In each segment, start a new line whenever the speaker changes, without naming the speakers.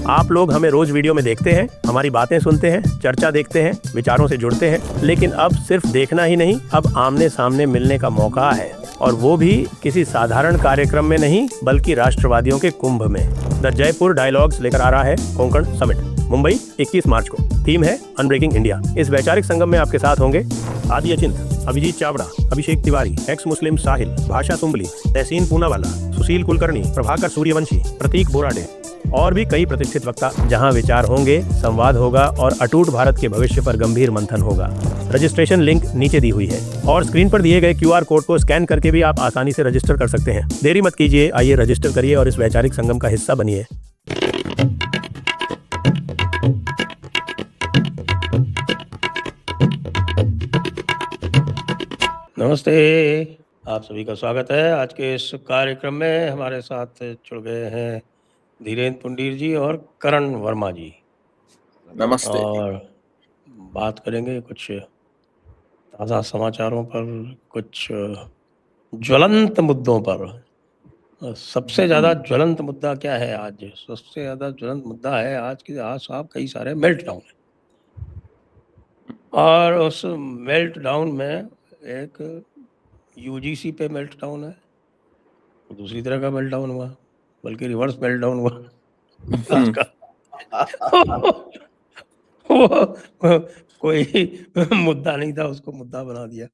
आप लोग हमें रोज वीडियो में देखते हैं, हमारी बातें सुनते हैं, चर्चा देखते हैं, विचारों से जुड़ते हैं, लेकिन अब सिर्फ देखना ही नहीं, अब आमने सामने मिलने का मौका है, और वो भी किसी साधारण कार्यक्रम में नहीं बल्कि राष्ट्रवादियों के कुंभ में। द जयपुर डायलॉग्स लेकर आ रहा है कोंकण समिट, मुंबई 21 मार्च को। थीम है अनब्रेकिंग इंडिया। इस वैचारिक संगम में आपके साथ होंगे आदि अचिंत, अभिजीत चावड़ा, अभिषेक तिवारी, एक्स मुस्लिम साहिल, भाषा सुंबली, तहसीन पूनावाला, सुशील कुलकर्णी, प्रभाकर सूर्यवंशी, प्रतीक बोराडे और भी कई प्रतिष्ठित वक्ता। जहां विचार होंगे, संवाद होगा और अटूट भारत के भविष्य पर गंभीर मंथन होगा। रजिस्ट्रेशन लिंक नीचे दी हुई है और स्क्रीन पर दिए गए QR कोड को स्कैन करके भी आप आसानी से रजिस्टर कर सकते हैं। देरी मत कीजिए, आइए रजिस्टर करिए और इस वैचारिक संगम का हिस्सा बनिए। नमस्ते, आप सभी का स्वागत है। आज के इस कार्यक्रम में हमारे साथ जुड़ गए हैं धीरेन्द्र पुंडीर जी और करण वर्मा जी।
नमस्ते।
और बात करेंगे कुछ ताज़ा समाचारों पर, कुछ ज्वलंत मुद्दों पर। सबसे ज़्यादा ज्वलंत मुद्दा क्या है आज? सबसे ज़्यादा ज्वलंत मुद्दा है आज साहब कई सारे मेल्ट डाउन है, और उस मेल्ट डाउन में एक UGC पे मेल्ट डाउन है, दूसरी तरह का मेल्ट डाउन हुआ, बल्कि रिवर्स मेल्ट डाउन हुआ आज का। वो कोई मुद्दा नहीं था, उसको मुद्दा बना दिया।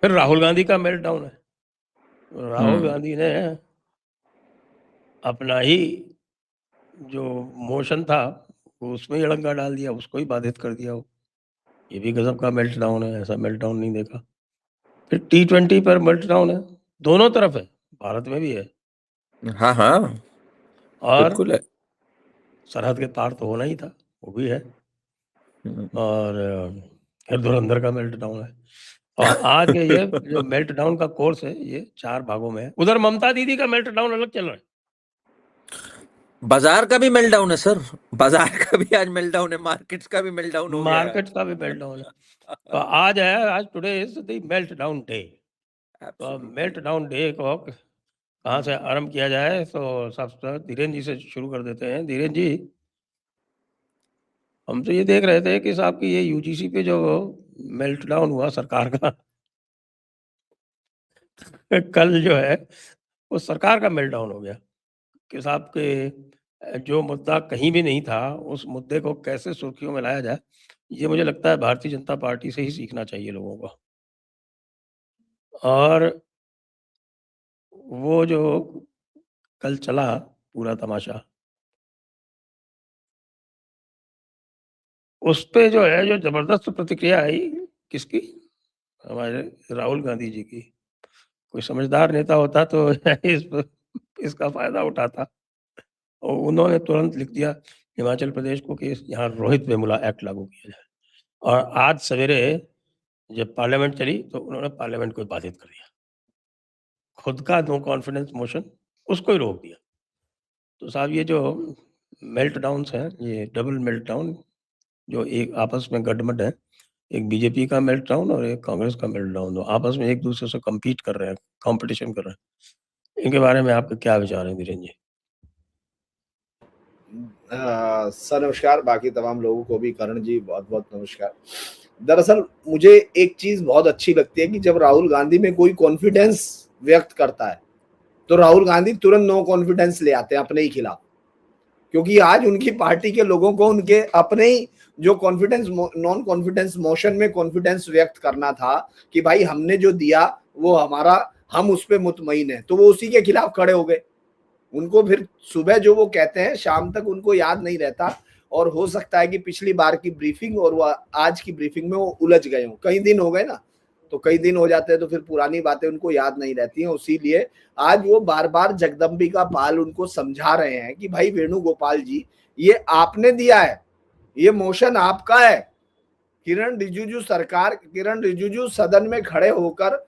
फिर राहुल गांधी का मेल्ट डाउन है। राहुल गांधी ने अपना ही जो मोशन था उसमें ही अड़ंगा डाल दिया, उसको ही बाधित कर दिया। ये भी गजब का मेल्ट डाउन है, ऐसा मेल्ट डाउन नहीं देखा। फिर T20 पर मेल्ट डाउन है, दोनों तरफ है, भारत में भी है।
हाँ हाँ,
और
बिल्कुल है।
सरहद के पार तो होना ही था, वो भी है। और फिर धुरंधर का मेल्ट डाउन है। और आज के ये जो मेल्ट डाउन का कोर्स है, ये 4 भागों में है। उधर ममता दीदी का मेल्ट डाउन अलग चल रहा है।
बाजार का भी मेल्ट डाउन है सर, बाजार का भी आज मेल्ट डाउन है, मार्केट्स का भी मेल्ट डाउन हो गया है।
मार्केट का भी मेल्ट डाउन है। तो आज है, आज today is the melt down day. तो मेल्ट डाउन डे को कहाँ से आरंभ किया जाए? तो सबसे धीरेन्द्र जी से शुरू कर देते हैं। धीरेन्द्र जी, हम तो ये देख रहे थे कि साहब की ये UGC पे जो मेल्ट डाउन हुआ सरकार का कल जो है वो सरकार का मेल्ट डाउन हो गया कि साहब के जो मुद्दा कहीं भी नहीं था, उस मुद्दे को कैसे सुर्खियों में लाया जाए। ये मुझे लगता है भारतीय जनता पार्टी से ही सीखना चाहिए लोगों को। और वो जो कल चला पूरा तमाशा, उस पे जो है, जो जबरदस्त प्रतिक्रिया आई, किसकी? हमारे राहुल गांधी जी की। कोई समझदार नेता होता तो इसका फायदा उठाता, और उन्होंने तुरंत लिख दिया हिमाचल प्रदेश को कि यहाँ रोहित वेमुला एक्ट लागू किया जाए। और आज सवेरे जब पार्लियामेंट चली तो उन्होंने पार्लियामेंट को बाधित कर दिया, खुद का नो कॉन्फिडेंस मोशन उसको ही रोक दिया। तो साहब ये जो मेल्ट डाउन्स हैं, ये डबल मेल्ट डाउन, जो एक आपस में गठबंधन है, एक बीजेपी का मेल्ट डाउन और एक कांग्रेस का मेल्ट डाउन, तो आपस में एक दूसरे से कम्पीट कर रहे हैं, कॉम्पिटिशन कर रहे हैं। इनके बारे में आपके क्या विचार हैं धीरेन्द्र जी?
सर नमस्कार, बाकी तमाम लोगों को भी करण जी बहुत बहुत नमस्कार। दरअसल मुझे एक चीज बहुत अच्छी लगती है कि जब राहुल गांधी में कोई कॉन्फिडेंस व्यक्त करता है तो राहुल गांधी तुरंत नो कॉन्फिडेंस ले आते हैं अपने ही खिलाफ, क्योंकि आज उनकी पार्टी के लोगों को उनके अपने ही जो कॉन्फिडेंस नॉन कॉन्फिडेंस मोशन में कॉन्फिडेंस व्यक्त करना था कि भाई हमने जो दिया वो हमारा, हम उस पर मुतमईन है, तो वो उसी के खिलाफ खड़े हो गए। उनको फिर सुबह जो वो कहते हैं शाम तक उनको याद नहीं रहता, और हो सकता है कि पिछली बार की ब्रीफिंग और वो आज की ब्रीफिंग में वो उलझ गए हों। कई दिन हो गए ना, तो कई दिन हो जाते हैं तो फिर पुरानी बातें उनको याद नहीं रहती हैं। इसीलिए आज वो बार बार जगदम्बिका पाल उनको समझा रहे हैं कि भाई वेणुगोपाल जी, ये आपने दिया है, ये मोशन आपका है। किरण रिजिजू सदन में खड़े होकर,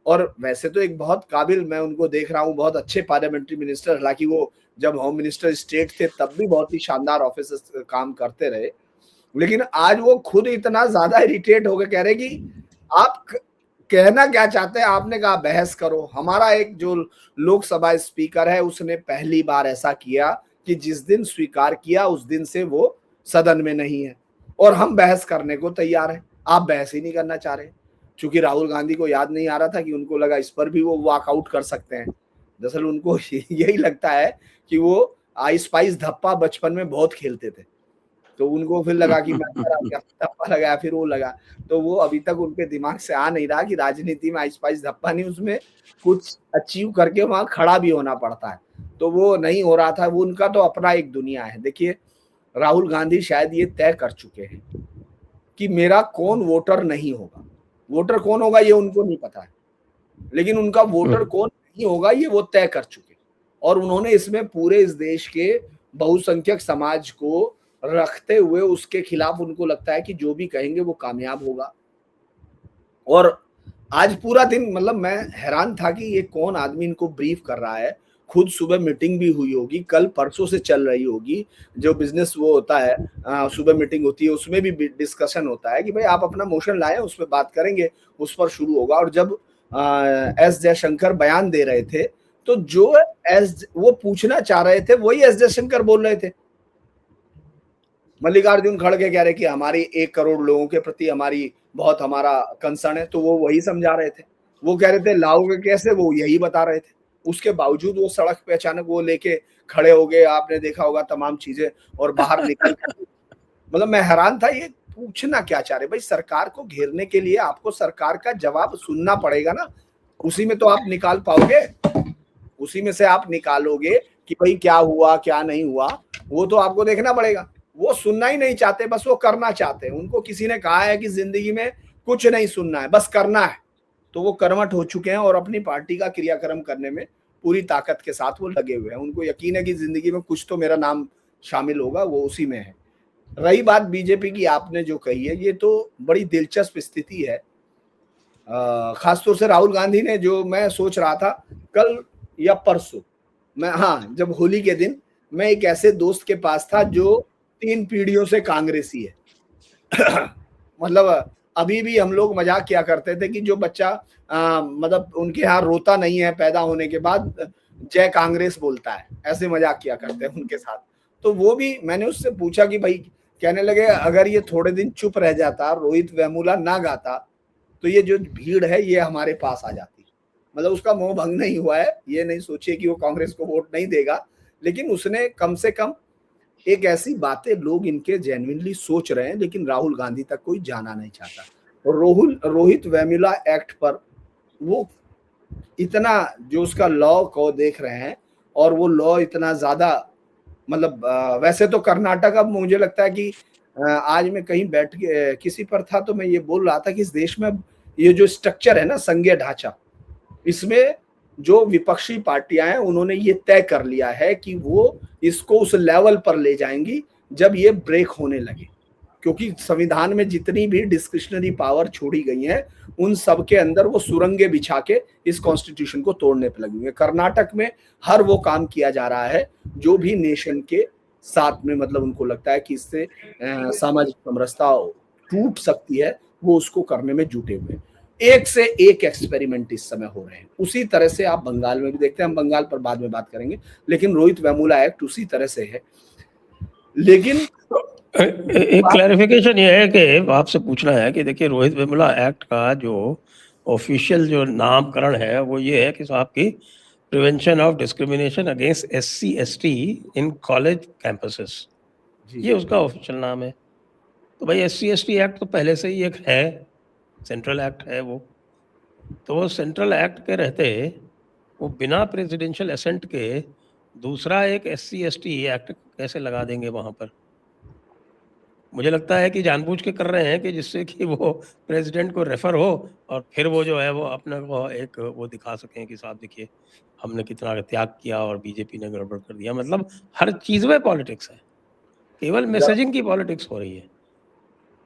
और वैसे तो एक बहुत काबिल, मैं उनको देख रहा हूँ, बहुत अच्छे पार्लियामेंट्री मिनिस्टर, हालांकि वो जब होम मिनिस्टर स्टेट थे तब भी बहुत ही शानदार ऑफिस काम करते रहे, लेकिन आज वो खुद इतना ज्यादा इरिटेट हो गए, कह रहे कि आप कहना क्या चाहते हैं। आपने कहा बहस करो। हमारा एक जो लोकसभा स्पीकर है उसने पहली बार ऐसा किया कि जिस दिन स्वीकार किया उस दिन से वो सदन में नहीं है और हम बहस करने को तैयार हैं। आप बहस ही नहीं करना चाह रहे, क्योंकि राहुल गांधी को याद नहीं आ रहा था कि उनको लगा इस पर भी वो वॉकआउट कर सकते हैं। दरअसल उनको यही लगता है कि वो आइस पाइस धप्पा बचपन में बहुत खेलते थे, तो उनको फिर लगा कि मैं धप्पा लगाया, फिर वो लगा, तो वो अभी तक उनके दिमाग से आ नहीं रहा कि राजनीति में आइस पाइस धप्पा नहीं, उसमें कुछ अचीव करके वहां खड़ा भी होना पड़ता है। तो वो नहीं हो रहा था, वो उनका तो अपना एक दुनिया है। देखिए, राहुल गांधी शायद ये तय कर चुके हैं कि मेरा कौन वोटर नहीं होगा। वोटर कौन होगा ये उनको नहीं पता है, लेकिन उनका वोटर कौन नहीं होगा ये वो तय कर चुके, और उन्होंने इसमें पूरे इस देश के बहुसंख्यक समाज को रखते हुए उसके खिलाफ उनको लगता है कि जो भी कहेंगे वो कामयाब होगा। और आज पूरा दिन मतलब मैं हैरान था कि ये कौन आदमी इनको ब्रीफ कर रहा है। खुद सुबह मीटिंग भी हुई होगी, कल परसों से चल रही होगी, जो बिजनेस वो होता है सुबह मीटिंग होती है, उसमें भी डिस्कशन होता है कि भाई आप अपना मोशन लाएं, उस पर बात करेंगे, उस पर शुरू होगा। और जब एस जयशंकर बयान दे रहे थे तो जो वो पूछना चाह रहे थे वही एस जयशंकर बोल रहे थे। मल्लिकार्जुन खड़गे कह रहे कि हमारी 1 करोड़ लोगों के प्रति बहुत हमारा कंसर्न है, तो वो वही समझा रहे थे। वो कह रहे थे लाओगे कैसे, वो यही बता रहे थे। उसके बावजूद वो सड़क पे अचानक वो लेके खड़े हो गए, आपने देखा होगा तमाम चीजें, और बाहर निकल मतलब मैं हैरान था, ये पूछना क्या चाह रहे भाई। सरकार को घेरने के लिए आपको सरकार का जवाब सुनना पड़ेगा ना, उसी में तो आप निकाल पाओगे, उसी में से आप निकालोगे कि भाई क्या हुआ क्या नहीं हुआ, वो तो आपको देखना पड़ेगा। वो सुनना ही नहीं चाहते, बस वो करना चाहते हैं। उनको किसी ने कहा है कि जिंदगी में कुछ नहीं सुनना है, बस करना है, तो वो कर्मठ हो चुके हैं और अपनी पार्टी का क्रियाक्रम करने में पूरी ताकत के साथ वो लगे हुए हैं। उनको यकीन है कि जिंदगी में कुछ तो मेरा नाम शामिल होगा, वो उसी में है। रही बात बीजेपी की, आपने जो कही है ये तो बड़ी दिलचस्प स्थिति है। खासतौर से राहुल गांधी ने, जो मैं सोच रहा था कल या परसों, मैं जब होली के दिन मैं एक ऐसे दोस्त के पास था जो 3 पीढ़ियों से कांग्रेसी है मतलब अभी भी हम लोग मजाक किया करते थे कि जो बच्चा मतलब उनके यहाँ रोता नहीं है पैदा होने के बाद, जय कांग्रेस बोलता है, ऐसे मजाक किया करते हैं उनके साथ। तो वो भी, मैंने उससे पूछा कि भाई, कहने लगे अगर ये थोड़े दिन चुप रह जाता, रोहित वेमुला ना गाता, तो ये जो भीड़ है ये हमारे पास आ जाती। मतलब उसका मोह भंग नहीं हुआ है, ये नहीं सोचिए कि वो कांग्रेस को वोट नहीं देगा, लेकिन उसने कम से कम एक ऐसी बातें लोग इनके जेन्युइनली सोच रहे हैं, लेकिन राहुल गांधी तक कोई जाना नहीं चाहता। और रोहित वेमुला एक्ट पर वो इतना जो उसका लॉ को देख रहे हैं, और वो लॉ इतना ज्यादा मतलब वैसे तो कर्नाटक, अब मुझे लगता है कि आज मैं कहीं बैठ के किसी पर था तो मैं ये बोल रहा था कि इस देश में ये जो स्ट्रक्चर है ना, संघीय ढांचा, इसमें जो विपक्षी पार्टियां हैं उन्होंने ये तय कर लिया है कि वो इसको उस लेवल पर ले जाएंगी जब ये ब्रेक होने लगे, क्योंकि संविधान में जितनी भी डिस्क्रिशनरी पावर छोड़ी गई हैं उन सब के अंदर वो सुरंगे बिछा के इस कॉन्स्टिट्यूशन को तोड़ने पर लगे हुए। कर्नाटक में हर वो काम किया जा रहा है जो भी नेशन के साथ में, मतलब उनको लगता है कि इससे सामाजिक समरसता टूट सकती है, वो उसको करने में जुटे हुए हैं। एक से एक एक्सपेरिमेंट इस समय हो रहे हैं। उसी तरह से आप बंगाल में भी देखते हैं, हम बंगाल पर बाद में बात करेंगे, लेकिन रोहित वेमुला एक्ट उसी तरह से है। लेकिन
एक क्लैरिफिकेशन ये है कि आपसे पूछना है कि देखिए, रोहित वेमुला एक्ट का जो ऑफिशियल जो नामकरण है वो ये है कि साहब की prevention of discrimination against SC/ST in college campuses, ये उसका ऑफिशियल नाम है। तो भाई SC/ST एक्ट तो पहले से ही एक है, सेंट्रल एक्ट है वो, तो वो सेंट्रल एक्ट के रहते वो बिना प्रेसिडेंशियल एसेंट के दूसरा एक SC/ST एक्ट कैसे लगा देंगे वहाँ पर। मुझे लगता है कि जानबूझ के कर रहे हैं कि जिससे कि वो प्रेसिडेंट को रेफर हो और फिर वो जो है वो अपने को एक वो दिखा सकें कि साहब देखिए हमने कितना त्याग किया और बीजेपी ने गड़बड़ कर दिया। मतलब हर चीज़ में पॉलिटिक्स है, केवल मैसेजिंग की पॉलिटिक्स हो रही है।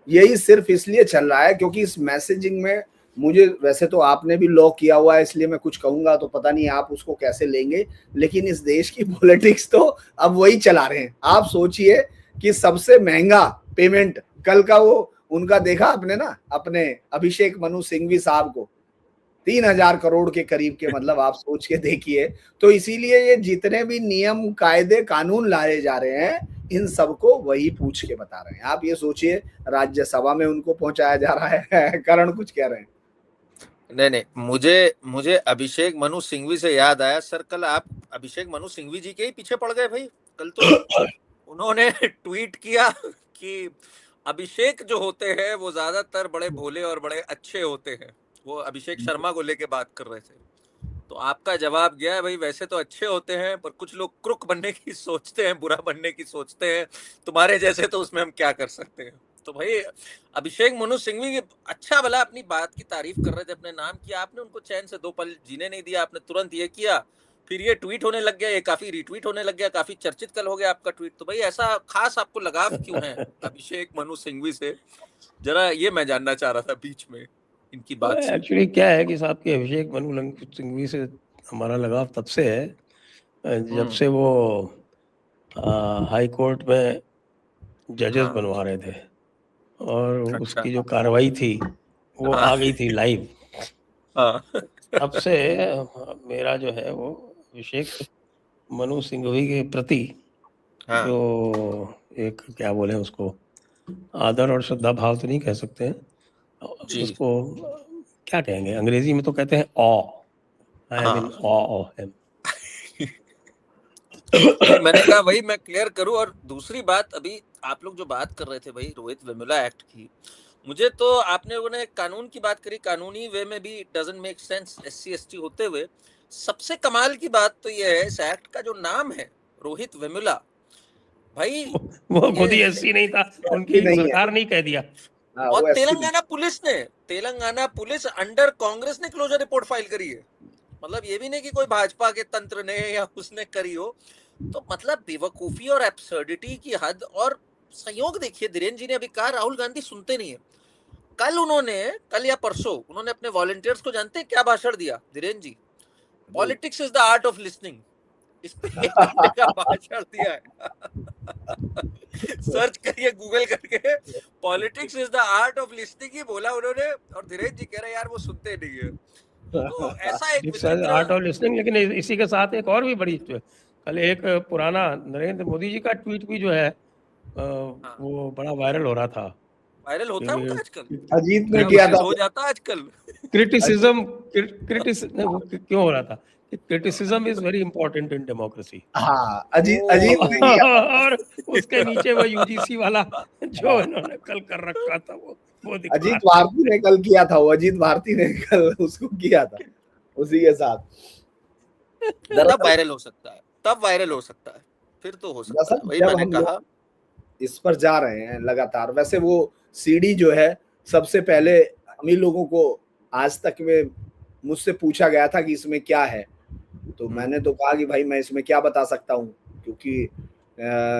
यही सिर्फ इसलिए चल रहा है क्योंकि इस मैसेजिंग में, मुझे वैसे तो आपने भी लॉ किया हुआ है इसलिए मैं कुछ कहूंगा तो पता नहीं आप उसको कैसे लेंगे, लेकिन इस देश की पॉलिटिक्स तो अब वही चला रहे हैं। आप सोचिए कि सबसे महंगा पेमेंट कल का वो उनका देखा आपने ना, अपने अभिषेक मनु सिंघवी साहब को, 3,000 करोड़ के करीब के, मतलब आप सोच के देखिए। तो इसीलिए ये जितने भी नियम कायदे कानून लाए जा रहे हैं, इन सबको वही पूछ के बता रहे हैं। आप ये सोचिए राज्यसभा में उनको पहुंचाया जा रहा है। करण कुछ कह रहे हैं?
नहीं, मुझे अभिषेक मनु सिंघवी से याद आया सर, कल आप अभिषेक मनु सिंघवी जी के ही पीछे पड़ गए भाई। कल तो उन्होंने ट्वीट किया कि अभिषेक जो होते हैं वो ज्यादातर बड़े भोले और बड़े अच्छे होते हैं। वो अभिषेक शर्मा को लेके बात कर रहे थे, तो आपका जवाब गया है भाई वैसे तो अच्छे होते हैं, पर कुछ लोग क्रुक बनने की सोचते हैं, बुरा बनने की सोचते हैं, तुम्हारे जैसे तो उसमें हम क्या कर सकते हैं। तो भाई अभिषेक मनु सिंघवी अच्छा भला अपनी बात की तारीफ कर रहे थे, अपने नाम की, आपने उनको चैन से 2 पल जीने नहीं दिया। आपने तुरंत ये किया, फिर ये ट्वीट होने लग गया, ये काफी रिट्वीट होने लग गया, काफी चर्चित कल हो गया आपका ट्वीट। तो भाई ऐसा खास आपको लगाव क्यों है अभिषेक मनु सिंघवी से, जरा ये मैं जानना चाह रहा था बीच में इनकी बात से।
एक्चुअली क्या है कि साहब की अभिषेक मनु सिंघवी से हमारा लगाव तब से है जब से वो हाई कोर्ट में जजेस बनवा रहे थे, और
अच्छा।
उसकी जो कार्रवाई थी वो आ गई थी लाइव। तब से मेरा जो है वो अभिषेक मनु सिंघवी के प्रति जो एक क्या बोले उसको, आदर और श्रद्धा भाव तो नहीं कह सकते हैं उसको, क्या कहेंगे, अंग्रेजी में तो कहते हैं aw, I am in awe of him.
मैंने कहा वही मैं क्लियर करूं। और दूसरी बात, अभी आप लोग जो बात कर रहे थे भाई रोहित वेमुला एक्ट की, मुझे तो आपने लोगों ने कानून की बात करी, कानूनी वे में भी doesn't make sense SC ST होते हुए। सबसे कमाल की बात तो ये है इस एक्ट का जो नाम है रोहित वेमुला, भाई
वो खुद ही SC नहीं था, उनकी सरकार नहीं कह दिया।
और तेलंगाना पुलिस अंडर कांग्रेस ने क्लोजर रिपोर्ट फाइल करी है। मतलब ये भी नहीं कि कोई भाजपा के तंत्र ने या उसने करी हो। तो मतलब बेवकूफी और एब्सर्डिटी की हद। और संयोग देखिए, धीरेन्द्र जी ने अभी कहा राहुल गांधी सुनते नहीं है। कल या परसों उन्होंने अपने वॉलंटियर्स को जानते हैं क्या भाषण दिया Dhirendra ji? Politics is the art of listening, इस पे का भाषण दिया है। सर्च करिए गूगल करके, politics is the art of listening ही बोला उन्होंने। और धीरेन्द्र जी कह रहे हैं यार वो सुनते नहीं है। तो ऐसा एक
आर्ट ऑफ लिसनिंग। लेकिन इसी के साथ एक और भी बड़ी, कल एक पुराना नरेंद्र मोदी जी का ट्वीट भी जो है वो बड़ा वायरल हो रहा था।
वायरल होता है आजकल,
अजीत ने किया था,
हो जाता आजकल।
क्रिटिसिज्म क्यों हो रहा था? Criticism is very important in democracy.
हाँ, अजीत ने किया।
और उसके नीचे वो UGC वाला जो इन्होंने कल कर रखा था वो
अजीत भारती ने कल किया था, वो अजीत भारती ने कल उसको किया था उसी के साथ।
तब वायरल हो सकता है, फिर तो हो सकता है। वही मैंने कहा,
इस पर जा रहे हैं लगातार। वैसे वो CD जो है, सबसे पहले हम ही लोगों को आज तक में मुझसे पूछा गया था कि इसमें क्या है, तो मैंने तो कहा कि भाई मैं इसमें क्या बता सकता हूँ, क्योंकि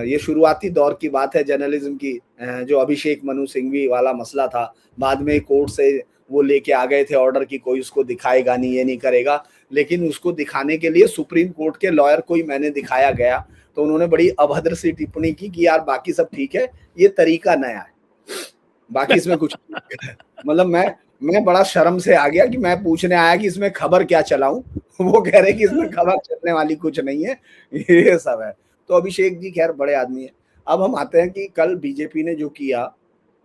ये शुरुआती दौर की बात है जर्नलिज्म की। जो अभिषेक मनु सिंघवी वाला मसला था, बाद में कोर्ट से वो लेके आ गए थे ऑर्डर की कोई उसको दिखाएगा नहीं, ये नहीं करेगा। लेकिन उसको दिखाने के लिए सुप्रीम कोर्ट के लॉयर को ही मैंने दिखाया गया, तो उन्होंने बड़ी अभद्र सी टिप्पणी की कि यार बाकी सब ठीक है, ये तरीका नया है, बाकी इसमें कुछ मतलब मैं बड़ा शर्म से आ गया कि मैं पूछने आया कि इसमें खबर क्या चलाऊं। वो कह रहे कि इसमें खबर चलने वाली कुछ नहीं है, ये सब है। तो अभिषेक जी खैर बड़े आदमी है। अब हम आते हैं कि कल बीजेपी ने जो किया,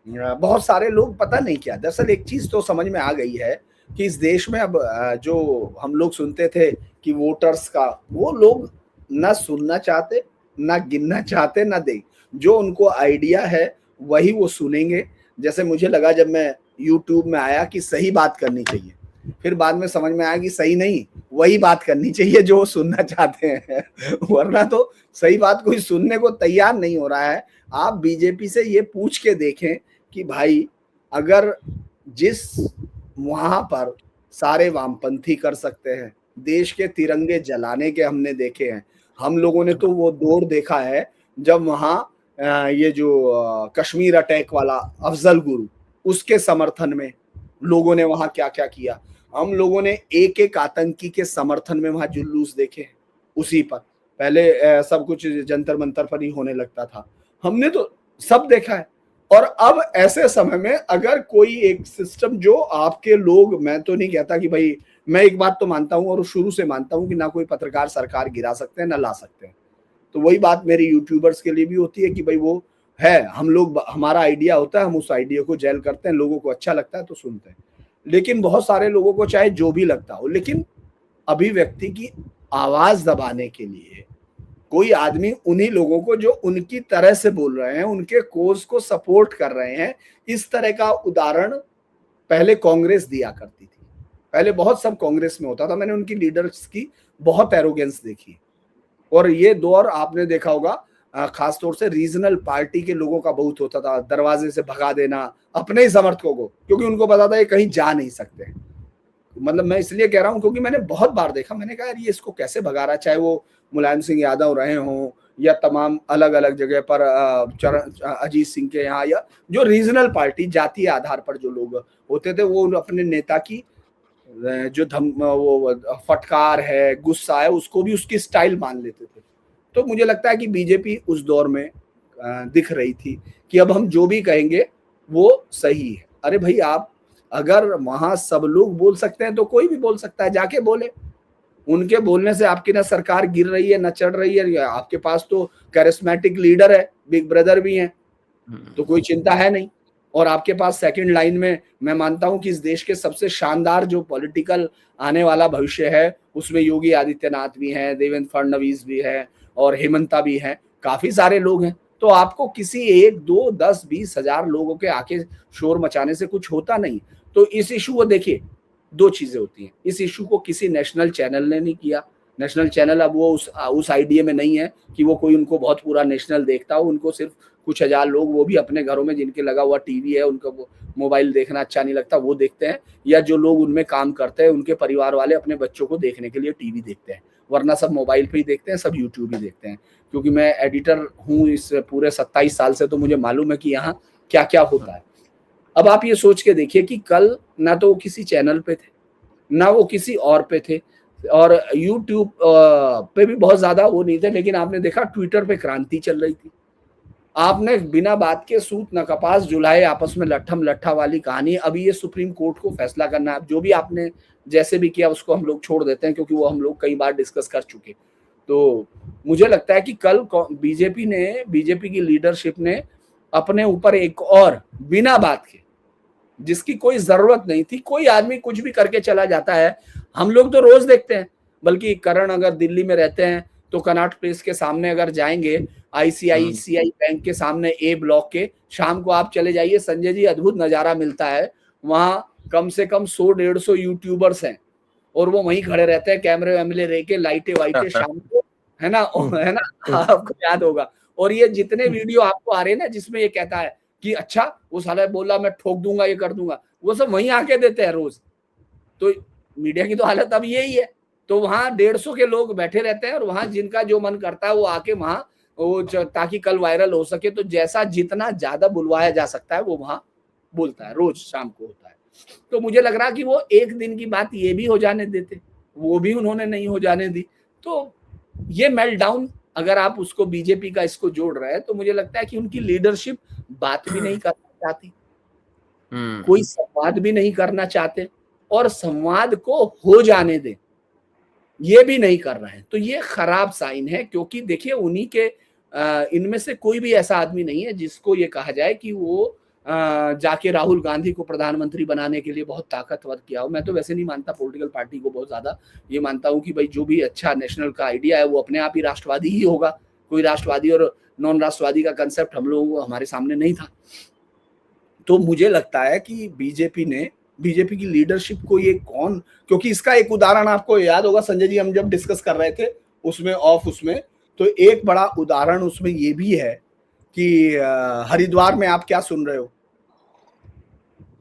बहुत सारे लोग पता नहीं क्या, दरअसल एक चीज तो समझ में आ गई है कि इस देश में अब जो हम लोग सुनते थे कि वोटर्स का, वो लोग ना सुनना चाहते, ना गिनना चाहते, ना दे, जो उनको आइडिया है वही वो सुनेंगे। जैसे मुझे लगा जब मैं YouTube में आया कि सही बात करनी चाहिए, फिर बाद में समझ में आया कि सही नहीं, वही बात करनी चाहिए जो सुनना चाहते हैं। वरना तो सही बात कोई सुनने को तैयार नहीं हो रहा है। आप बीजेपी से ये पूछ के देखें कि भाई अगर जिस वहां पर सारे वामपंथी कर सकते हैं, देश के तिरंगे जलाने के हमने देखे हैं, हम लोगों ने तो वो दौर देखा है जब वहां ये जो कश्मीर अटैक वाला अफजल गुरु, उसके समर्थन में लोगों ने वहां क्या क्या किया। हम लोगों ने एक एक आतंकी के समर्थन में वहां जुलूस देखे। उसी पर पहले सब कुछ जंतर मंतर पर ही होने लगता था, हमने तो सब देखा है। और अब ऐसे समय में अगर कोई एक सिस्टम जो आपके लोग, मैं तो नहीं कहता कि भाई, मैं एक बात तो मानता हूं और शुरू से मानता हूं कि ना कोई पत्रकार सरकार गिरा सकते हैं ना ला सकते हैं। तो वही बात मेरी यूट्यूबर्स के लिए भी होती है कि भाई वो है, हम लोग, हमारा आइडिया होता है, हम उस आइडिया को जेल करते हैं, लोगों को अच्छा लगता है तो सुनते हैं। लेकिन बहुत सारे लोगों को चाहे जो भी लगता हो, लेकिन अभिव्यक्ति की आवाज दबाने के लिए कोई आदमी उन्हीं लोगों को जो उनकी तरह से बोल रहे हैं, उनके कोज को सपोर्ट कर रहे हैं, इस तरह का उदाहरण पहले कांग्रेस दिया करती थी। पहले बहुत सब कांग्रेस में होता था, मैंने उनकी लीडर्स की बहुत एरोगेंस देखी। और ये दौर आपने देखा होगा, खासतौर से रीजनल पार्टी के लोगों का बहुत होता था, दरवाजे से भगा देना अपने ही समर्थकों को, क्योंकि उनको पता था ये कहीं जा नहीं सकते। मतलब मैं इसलिए कह रहा हूं क्योंकि मैंने बहुत बार देखा, मैंने कहा यार ये इसको कैसे भगा रहा है, चाहे वो मुलायम सिंह यादव रहे हों या तमाम अलग अलग जगह पर अजीत सिंह के यहाँ, या जो रीजनल पार्टी जातीय आधार पर जो लोग होते थे, वो अपने नेता की जो वो फटकार है, गुस्सा है, उसको भी उसकी स्टाइल मान लेते थे। तो मुझे लगता है कि बीजेपी उस दौर में दिख रही थी कि अब हम जो भी कहेंगे वो सही है। अरे भाई, आप अगर वहां सब लोग बोल सकते हैं तो कोई भी बोल सकता है, जाके बोले। उनके बोलने से आपकी ना सरकार गिर रही है ना चढ़ रही है, आपके पास तो कैरिस्मेटिक लीडर है, बिग ब्रदर भी हैं, तो कोई चिंता है नहीं। और आपके पास सेकंड लाइन में मैं मानता हूं कि इस देश के सबसे शानदार जो पॉलिटिकल आने वाला भविष्य है, उसमें योगी आदित्यनाथ भी हैं, देवेंद्र फडणवीस भी है और हेमंता भी है, काफी सारे लोग हैं। तो आपको किसी 1, 2, 10, 20 हजार लोगों के आके शोर मचाने से कुछ होता नहीं। तो इस इशू को देखिए, दो चीजें होती हैं। इस इशू को किसी नेशनल चैनल ने नहीं किया। नेशनल चैनल अब वो उस आइडिया में नहीं है कि वो कोई उनको बहुत पूरा नेशनल देखता हो। उनको सिर्फ कुछ हजार लोग, वो भी अपने घरों में जिनके लगा हुआ टीवी है, उनको वो मोबाइल देखना अच्छा नहीं लगता, वो देखते हैं, या जो लोग उनमें काम करते हैं उनके परिवार वाले अपने बच्चों को देखने के लिए टीवी देखते हैं, वरना सब मोबाइल पे ही देखते हैं, सब यूट्यूब ही देखते हैं। क्योंकि मैं एडिटर हूँ इस पूरे 27 साल से, तो मुझे मालूम है कि यहाँ क्या क्या होता है। अब आप ये सोच के देखिए कि कल ना तो वो किसी चैनल पे थे, ना वो किसी और पे थे, और यूट्यूब पे भी बहुत ज्यादा वो नहीं थे, लेकिन आपने देखा ट्विटर पे क्रांति चल रही थी। आपने बिना बात के सूत न कपास जुलाए, आपस में लट्ठम लट्ठा वाली कहानी। अभी ये सुप्रीम कोर्ट को फैसला करना है, जो भी आपने जैसे भी किया उसको हम लोग छोड़ देते हैं, क्योंकि वो हम लोग कई बार डिस्कस कर चुके। तो मुझे लगता है कि कल बीजेपी की लीडरशिप ने अपने ऊपर एक और बिना बात के, जिसकी कोई जरूरत नहीं थी, कोई आदमी कुछ भी करके चला जाता है, हम लोग तो रोज देखते हैं। बल्कि करण अगर दिल्ली में रहते हैं तो कनॉट प्लेस के सामने अगर जाएंगे, आईसीआईसीआई बैंक के सामने ए ब्लॉक के, शाम को आप चले जाइए संजय जी, अद्भुत नजारा मिलता है। वहां कम से कम 100-150 यूट्यूबर्स हैं और वो वहीं खड़े रहते हैं, कैमरे वैमरे रह के, लाइटें वाइटें शाम को, है ना, है ना, आपको याद होगा। और ये जितने वीडियो आपको आ रहे हैं ना, जिसमें ये कहता है कि अच्छा वो साला बोला मैं ठोक दूंगा, ये कर दूंगा, वो सब वहीं आके देते हैं रोज। तो मीडिया की तो हालत अब यही है। तो वहां 150 के लोग बैठे रहते हैं और वहां जिनका जो मन करता है वो आके वहां, वो ताकि कल वायरल हो सके, तो जैसा जितना ज्यादा बुलवाया जा सकता है वो वहां बोलता है, रोज शाम को होता है। तो मुझे लग रहा कि वो एक दिन की बात ये भी हो जाने देते, वो भी उन्होंने नहीं हो जाने दी। तो ये मेल्टडाउन अगर आप उसको बीजेपी का इसको जोड़ रहे हैं, तो मुझे लगता है कि उनकी लीडरशिप बात भी नहीं करना चाहती, कोई संवाद भी नहीं करना चाहते, और संवाद को हो जाने दें ये भी नहीं कर रहे हैं। तो ये खराब साइन है, क्योंकि देखिए उन्हीं के इनमें से कोई भी ऐसा आदमी नहीं है जिसको ये कहा जाए कि वो जाके राहुल गांधी को प्रधानमंत्री बनाने के लिए बहुत ताकतवर किया हो। मैं तो वैसे नहीं मानता पॉलिटिकल पार्टी को बहुत ज्यादा, ये मानता हूं कि भाई जो भी अच्छा नेशनल का आइडिया है वो अपने आप ही राष्ट्रवादी ही होगा। कोई राष्ट्रवादी और नॉन राष्ट्रवादी का कंसेप्ट हम लोगों को, हमारे सामने नहीं था। तो मुझे लगता है कि बीजेपी की लीडरशिप को ये कौन, क्योंकि इसका एक उदाहरण आपको याद होगा संजय जी, हम जब डिस्कस कर रहे थे उसमें तो एक बड़ा उदाहरण उसमें ये भी है कि हरिद्वार में आप क्या सुन रहे हो,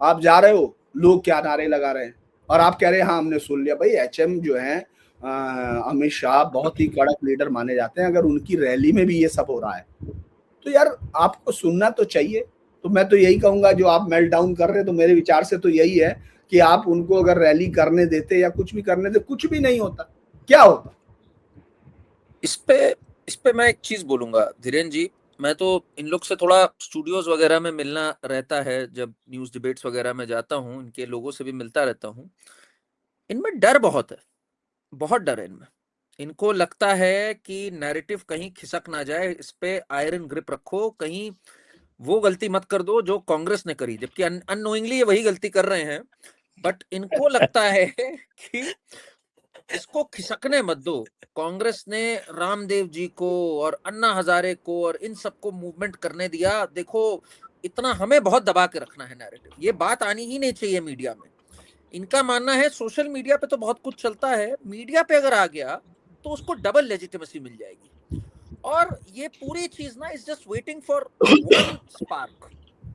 आप जा रहे हो, लोग क्या नारे लगा रहे हैं, और आप कह रहे हैं हाँ हमने सुन लिया। भाई एचएम जो है अमित शाह बहुत ही कड़क लीडर माने जाते हैं, अगर उनकी रैली में भी ये सब हो रहा है तो यार आपको सुनना तो चाहिए। तो मैं तो यही कहूंगा, जो आप मेल्ट डाउन कर रहे हैं, तो मेरे विचार से तो यही है कि आप उनको अगर रैली करने देते या कुछ भी करने देते, कुछ भी नहीं होता, क्या होता।
इस पे मैं एक चीज बोलूंगा धीरेन्द्र जी, मैं तो इन लोग से थोड़ा स्टूडियोज वगैरह में मिलना रहता है, जब न्यूज डिबेट्स वगैरह में जाता हूँ, इनके लोगों से भी मिलता रहता हूँ। इनमें डर बहुत है, बहुत डर है इनमें। इनको लगता है कि नैरेटिव कहीं खिसक ना जाए, इस पे आयरन ग्रिप रखो, कहीं वो गलती मत कर दो जो कांग्रेस ने करी, जबकि अननोइंगली ये वही गलती कर रहे हैं। बट इनको लगता है कि इसको खिसकने मत दो। कांग्रेस ने रामदेव जी को और अन्ना हजारे को और इन सबको मूवमेंट करने दिया, देखो इतना हमें बहुत दबा के रखना है नैरेटिव, ये बात आनी ही नहीं चाहिए मीडिया में। इनका मानना है सोशल मीडिया पे तो बहुत कुछ चलता है, मीडिया पे अगर आ गया तो उसको डबल लेजिटिमेसी मिल जाएगी। और ये पूरी चीज ना is just waiting for one spark.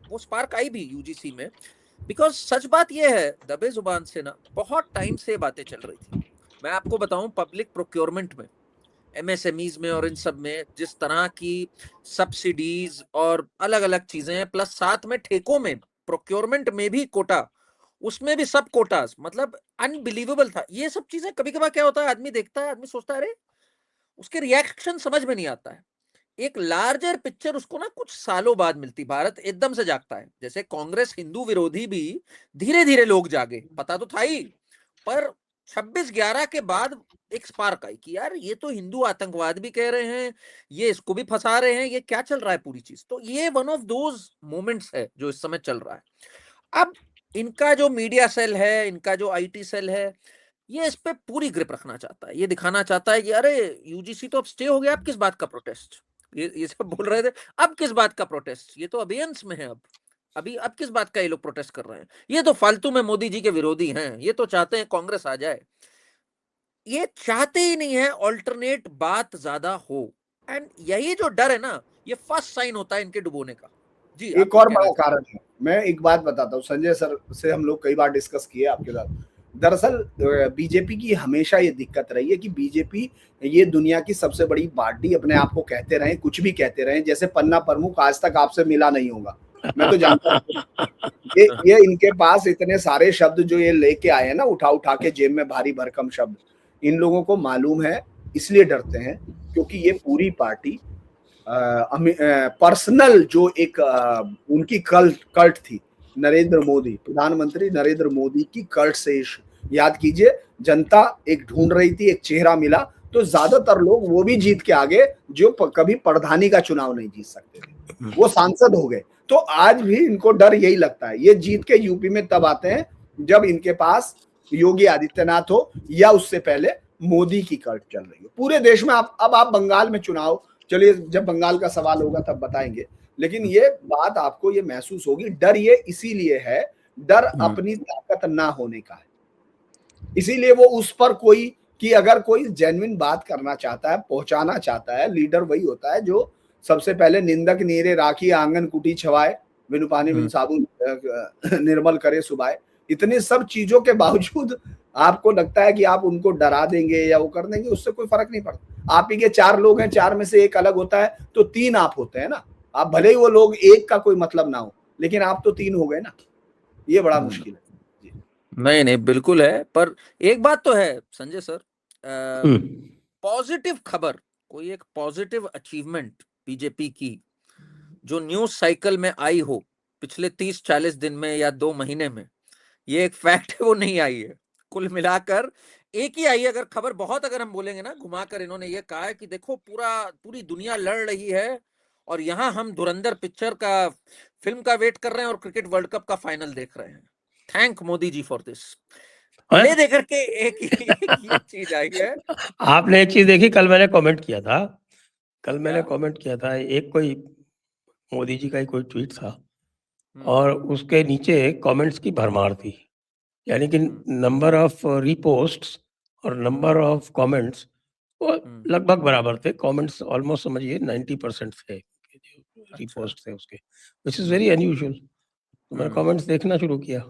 वो स्पार्क आई भी यूजीसी में, बिकॉज सच बात ये है, दबे जुबान से ना बहुत टाइम से बातें चल रही थी। मैं आपको बताऊं, पब्लिक प्रोक्योरमेंट में, एमएसएमईज में और इन सब में जिस तरह की सब्सिडीज और अलग अलग चीजें, प्लस साथ में ठेकों में, प्रोक्योरमेंट में भी कोटा, उसमें भी सब कोटास, मतलब अनबिलीवेबल था। ये सब चीजें कभी कभार क्या होता है, आदमी देखता है, आदमी सोचता है अरे उसके रिएक्शन समझ में नहीं आता है। एक लार्जर पिक्चर उसको ना कुछ सालों बाद मिलती, भारत एकदम से जागता है। जैसे कांग्रेस हिंदू विरोधी भी धीरे धीरे लोग जागे, पता तो था ही, पर 26/11 के बाद एक स्पार्क आई कि यार ये तो हिंदू आतंकवाद भी कह रहे हैं, ये इसको भी फंसा रहे हैं, ये क्या चल रहा है पूरी चीज। तो ये वन ऑफ दोज मोमेंट्स है जो इस समय चल रहा है। अब इनका जो मीडिया सेल है, इनका जो आईटी सेल है, ये इस पे पूरी ग्रिप रखना चाहता है। ये दिखाना चाहता है कि अरे यूजीसी तो अब स्टे हो गया, अब किस बात का प्रोटेस्ट, ये सब बोल रहे थे, अब किस बात का प्रोटेस्ट, ये तो अबेयंस में है। अब किस बात का ये लोग प्रोटेस्ट कर रहे हैं, ये तो फालतू में मोदी जी के विरोधी हैं, ये तो चाहते हैं कांग्रेस आ जाए। ये चाहते ही नहीं है ऑल्टरनेट बात ज्यादा हो। एंड यही जो डर है ना, ये फर्स्ट साइन होता है इनके डुबोने का। जी, आप
एक
कुछ
और
कहना
बड़ा
चाहते
कारण है, मैं एक बात बताता हूँ, संजय सर से हम लोग कई बार डिस्कस किए आपके साथ। दरअसल बीजेपी की हमेशा ये दिक्कत रही है कि बीजेपी ये दुनिया की सबसे बड़ी पार्टी अपने आप को कहते रहे, कुछ भी कहते रहे, जैसे पन्ना प्रमुख आज तक आपसे मिला नहीं होगा, मैं तो जानता हूँ। ये इनके पास इतने सारे शब्द जो ये लेके आए हैं ना, उठा उठा के जेब में भारी भरकम शब्द, इन लोगों को मालूम है, इसलिए डरते हैं क्योंकि ये पूरी पार्टी पर्सनल जो एक उनकी कल्ट थी, नरेंद्र मोदी, प्रधानमंत्री नरेंद्र मोदी की कल्ट से याद कीजिए, जनता एक ढूंढ रही थी, एक चेहरा मिला, तो ज्यादातर लोग वो भी जीत के आ गए जो कभी प्रधानी का चुनाव नहीं जीत सकते थे, वो सांसद हो गए। तो आज भी इनको डर यही लगता है, ये जीत के यूपी में तब आते हैं जब इनके पास योगी आदित्यनाथ हो या उससे पहले मोदी की कल्ट चल रही हो पूरे देश में। अब आप बंगाल में चुनाव, चलिए जब बंगाल का सवाल होगा तब बताएंगे, लेकिन ये बात आपको ये महसूस होगी, डर ये इसीलिए है, डर अपनी ताकत ना होने का है। इसीलिए वो उस पर कोई, कि अगर कोई जेन्युइन बात करना चाहता है, पहुंचाना चाहता है, लीडर वही होता है जो सबसे पहले निंदक नीरे राखी आंगन कुटी छवाए, बिनु पानी बिनु साबुन निर्मल करे सुबाए। इतनी सब चीजों के बावजूद आपको लगता है कि आप उनको डरा देंगे या वो कर देंगे, उससे कोई फर्क नहीं पड़ता। आप ही के 4 लोग हैं, 4 में से एक अलग होता है तो 3 आप होते हैं ना। आप भले ही वो लोग एक का कोई मतलब ना हो, लेकिन आप तो 3 हो गए ना। ये बड़ा मुश्किल है।
नहीं नहीं बिल्कुल है, पर एक बात तो है संजय सर, पॉजिटिव खबर, कोई एक पॉजिटिव अचीवमेंट बीजेपी की जो न्यूज साइकिल में आई हो पिछले 30-40 दिन में या 2 महीने में, ये एक फैक्ट है, वो नहीं आई है। कुल मिलाकर एक ही आई है। अगर खबर बहुत, अगर हम बोलेंगे ना घुमाकर, इन्होंने ये कहा है कि देखो पूरी दुनिया लड़ रही है और यहाँ हम धुरंधर पिक्चर का, फिल्म का वेट कर रहे हैं और क्रिकेट वर्ल्ड कप का फाइनल देख रहे हैं। Thank Modi ji for this. ले देकर के एक ये चीज आई है।
आपने एक चीज देखी, कल मैंने कमेंट किया था, एक कोई मोदी जी का ही कोई ट्वीट था और उसके नीचे कमेंट्स की भरमार थी, यानी कि नंबर ऑफ रीपोस्ट्स और नंबर ऑफ कमेंट्स वो लगभग बराबर थे। कमेंट्स ऑलमोस्ट समझिए 90% थे रीपोस्ट थे उसके, विच इज वेरी अनयूजुअल। तो मैंने कमेंट्स देखना शुरू किया,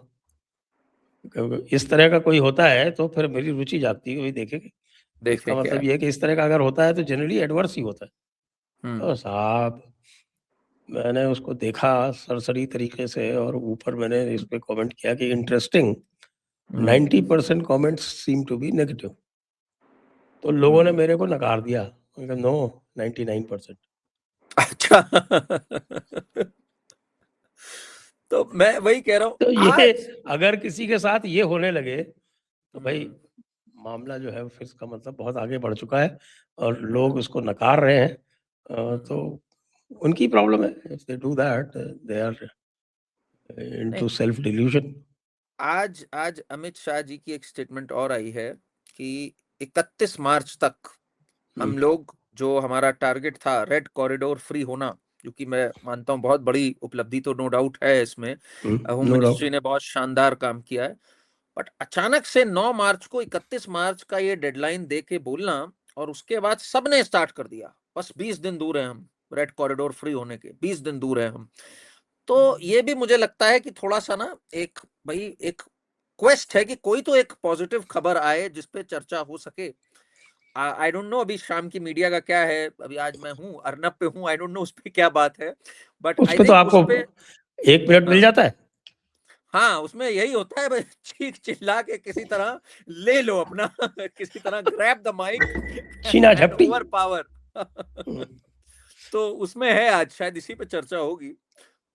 इस तरह का कोई होता है तो फिर मेरी रुचि जागती है, वही देखेंगे। इसका मतलब ये है कि इस तरह का अगर होता है तो जनरली एडवर्स ही होता है। तो साहब मैंने उसको देखा सरसरी तरीके से और ऊपर मैंने इस पे कमेंट किया कि interesting, 90% comments seem to be negative. तो लोगों ने मेरे को नकार दिया, नो 99%।
अच्छा तो मैं वही कह रहा हूँ
तो ये
आज
अगर किसी के साथ ये होने लगे तो भाई
हम्म,
मामला जो है फिर इसका मतलब बहुत आगे बढ़ चुका है और लोग उसको नकार रहे हैं। तो उनकी प्रॉब्लम है। If they do that they are
नहीं
इनटू सेल्फ डिल्यूजन।
आज आज अमित शाह जी की एक स्टेटमेंट और आई है कि 31 मार्च तक हम लोग, जो हमारा टारगेट था रेड कॉरिडोर फ्री होना, जो कि मैं मानता हूँ बहुत बड़ी उपलब्धि तो नो डाउट है इसमें, होम
नो डाउट।
मिनिस्ट्री ने बहुत शानदार काम किया है, बट अचानक से 9 मार्च को 31 मार्च का ये डेडलाइन दे के बोलना, और उसके बाद सबने स्टार्ट कर दिया, बस 20 दिन दूर है हम रेड कॉरिडोर फ्री होने के, 20 दिन दूर है हम। तो ये भी मुझे लगता है कि थोड़ा सा ना एक, भाई एक क्वेस्ट है कि कोई तो एक पॉजिटिव खबर आए जिसपे चर्चा हो सके। आई डोंट नो अभी शाम की मीडिया का क्या है, अभी आज मैं हूँ अर्नब पे हूँ, आई डोंट नो उस पे क्या बात है, बट
उस
आई
पे तो
थिंक उस
आपको
पे
1 मिनट मिल
हाँ
जाता है।
हाँ उसमें यही होता है भाई, चीख चिल्ला के किसी तरह ले लो अपना किसी तरह ग्रैब द माइक
छीना
एंड
झपटी।
ओवर पावर
हम्म,
तो उसमें है, आज शायद इसी पे चर्चा होगी।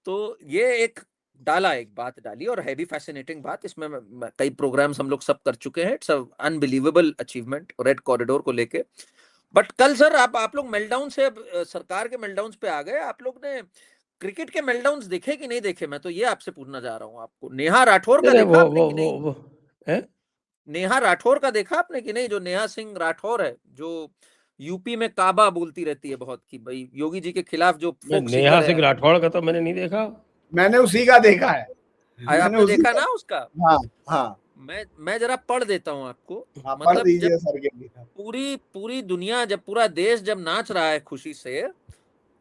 तो ये एक डाला, एक बात डाली, और हैवी फैसिनेटिंग बात, इसमें कई प्रोग्राम्स हम लोग सब कर चुके हैं, it's unbelievable achievement red corridor को लेके। बट कल सर आप लोग मेल्टडाउन से सरकार के मेल्टडाउन पे आ गए, आप लोग ने क्रिकेट के मेल्टडाउन देखे कि नहीं देखे, मैं तो ये आपसे पूछना चाह रहा हूँ आपको, नेहा राठौर
नहीं
का
नहीं
देखा आपने कि नहीं?
वो है।
नेहा राठौर का देखा आपने कि नहीं? जो नेहा सिंह राठौर है, जो यूपी में काबा बोलती रहती है बहुत, कि भाई योगी जी के खिलाफ, जो
मैं
फोक
नेहा
सिंगर है।
सिंह राठौड़ का तो मैंने नहीं देखा।
मैंने उसी का देखा है। मैंने
आपने
उसी
देखा
का।
ना उसका?
हाँ हाँ
मैं जरा पढ़ देता हूँ आपको।
हाँ, पढ़
मतलब जब
दीजिए सर के लिए।
पूरी पूरी दुनिया, जब पूरा देश जब नाच रहा है खुशी से,